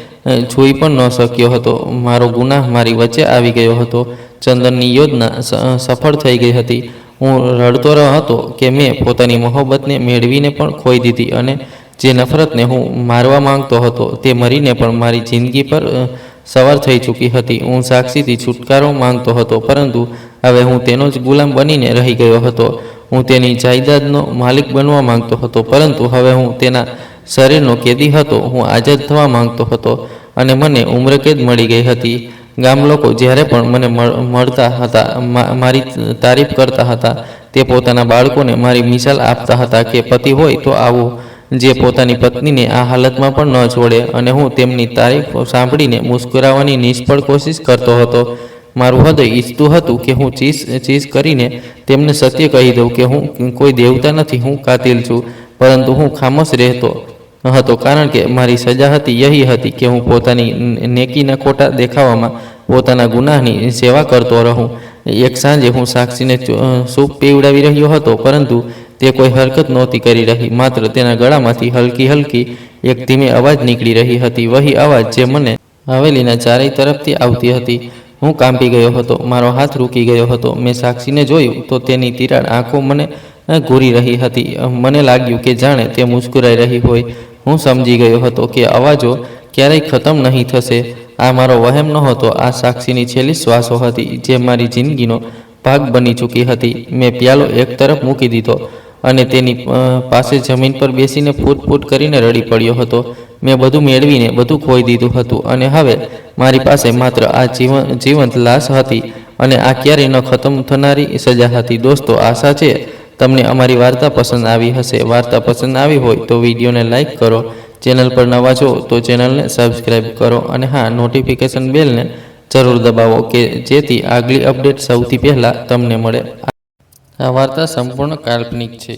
જોઈ પણ ન શક્યો હતો. મારો ગુનાહ મારી વચ્ચે આવી ગયો હતો. ચંદનની યોજના સફળ થઈ ગઈ હતી. હું રડતો હતો કે મેં પોતાની મોહબ્બતને મેળવીને પણ ખોઈ દીધી, અને જે નફરતને હું મારવા માંગતો હતો તે મરીને પણ મારી જિંદગી પર સવાર થઈ ચૂકી હતી. હું સાક્ષીથી છુટકારો માંગતો હતો, પરંતુ હવે હું તેનો જ ગુલામ બનીને રહી ગયો હતો. હું તેની જાયદાદનો માલિક બનવા માંગતો હતો, પરંતુ હવે હું તેના શરીરનો કેદી હતો. હું આઝાદ થવા માંગતો હતો, અને મને ઉમ્રકેદ મળી ગઈ હતી. ગામ લોકો જ્યારે પણ મને મળતા હતા, મારી તારીફ કરતા હતા. તે પોતાના બાળકોને મારી મિસાલ આપતા હતા કે પતિ હોય તો આવો, જે પોતાની પત્નીને આ હાલતમાં પણ ન છોડે. અને હું તેમની તારીફ સાંભળીને મુસ્કરાવવાની નિષ્ફળ કોશિશ કરતો હતો. મારું હૃદય ઈચ્છતું હતું કે હું ચીસ કરીને તેમને સત્ય કહી દઉં કે હું કોઈ દેવતા નથી, હું કાતિલ છું. પરંતુ હું ખામોશ રહેતો હતો, કારણ કે મારી સજા હતી યહી હતી કે હું પોતાની નેકીના ખોટા દેખાવામાં પોતાના ગુનાહની સેવા કરતો રહું. એક સાંજે હું સાક્ષીને સૂપ પીવડાવી રહ્યો હતો, પરંતુ તે કોઈ હરકત નહોતી કરી રહી. માત્ર તેના ગળામાંથી હલકી હલકી એક ધીમી અવાજ નીકળી રહી હતી, વહી અવાજ જે મને હવેલીના ચારેય તરફથી આવતી હતી. હું કાંપી ગયો હતો, મારો હાથ રૂકી ગયો હતો. મેં સાક્ષીને જોયું તો તેની તિરાડ આંખો મને ઘૂરી રહી હતી. મને લાગ્યું કે જાણે તે મુસ્કુરાઈ રહી હોય. હું સમજી ગયો હતો કે અવાજો ક્યારેય ખતમ નહીં થશે. આ મારો વહેમ નહોતો, આ સાક્ષીની છેલ્લી શ્વાસો હતી, જે મારી જિંદગીનો ભાગ બની ચૂકી હતી. મેં પ્યાલો એક તરફ મૂકી દીધો અને તેની પાસે જમીન પર બેસીને ફૂટ ફૂટ કરીને રડી પડ્યો હતો. મેં બધું મેળવીને બધું ખોઈ દીધું હતું, અને હવે મારી પાસે માત્ર આ જીવંત લાશ હતી, અને આ ક્યારેય ન ખતમ થનારી સજા હતી. દોસ્તો, આશા છે તમને અમારી વાર્તા પસંદ આવી હશે. વાર્તા પસંદ આવી હોય તો વિડીયોને લાઈક કરો, ચેનલ પર નવા છો તો ચેનલને સબસ્ક્રાઈબ કરો, અને હા, નોટિફિકેશન બેલને જરૂર દબાવો કે જેથી આગલી અપડેટ સૌથી પહેલાં તમને મળે. આ વાર્તા સંપૂર્ણ કાલ્પનિક છે.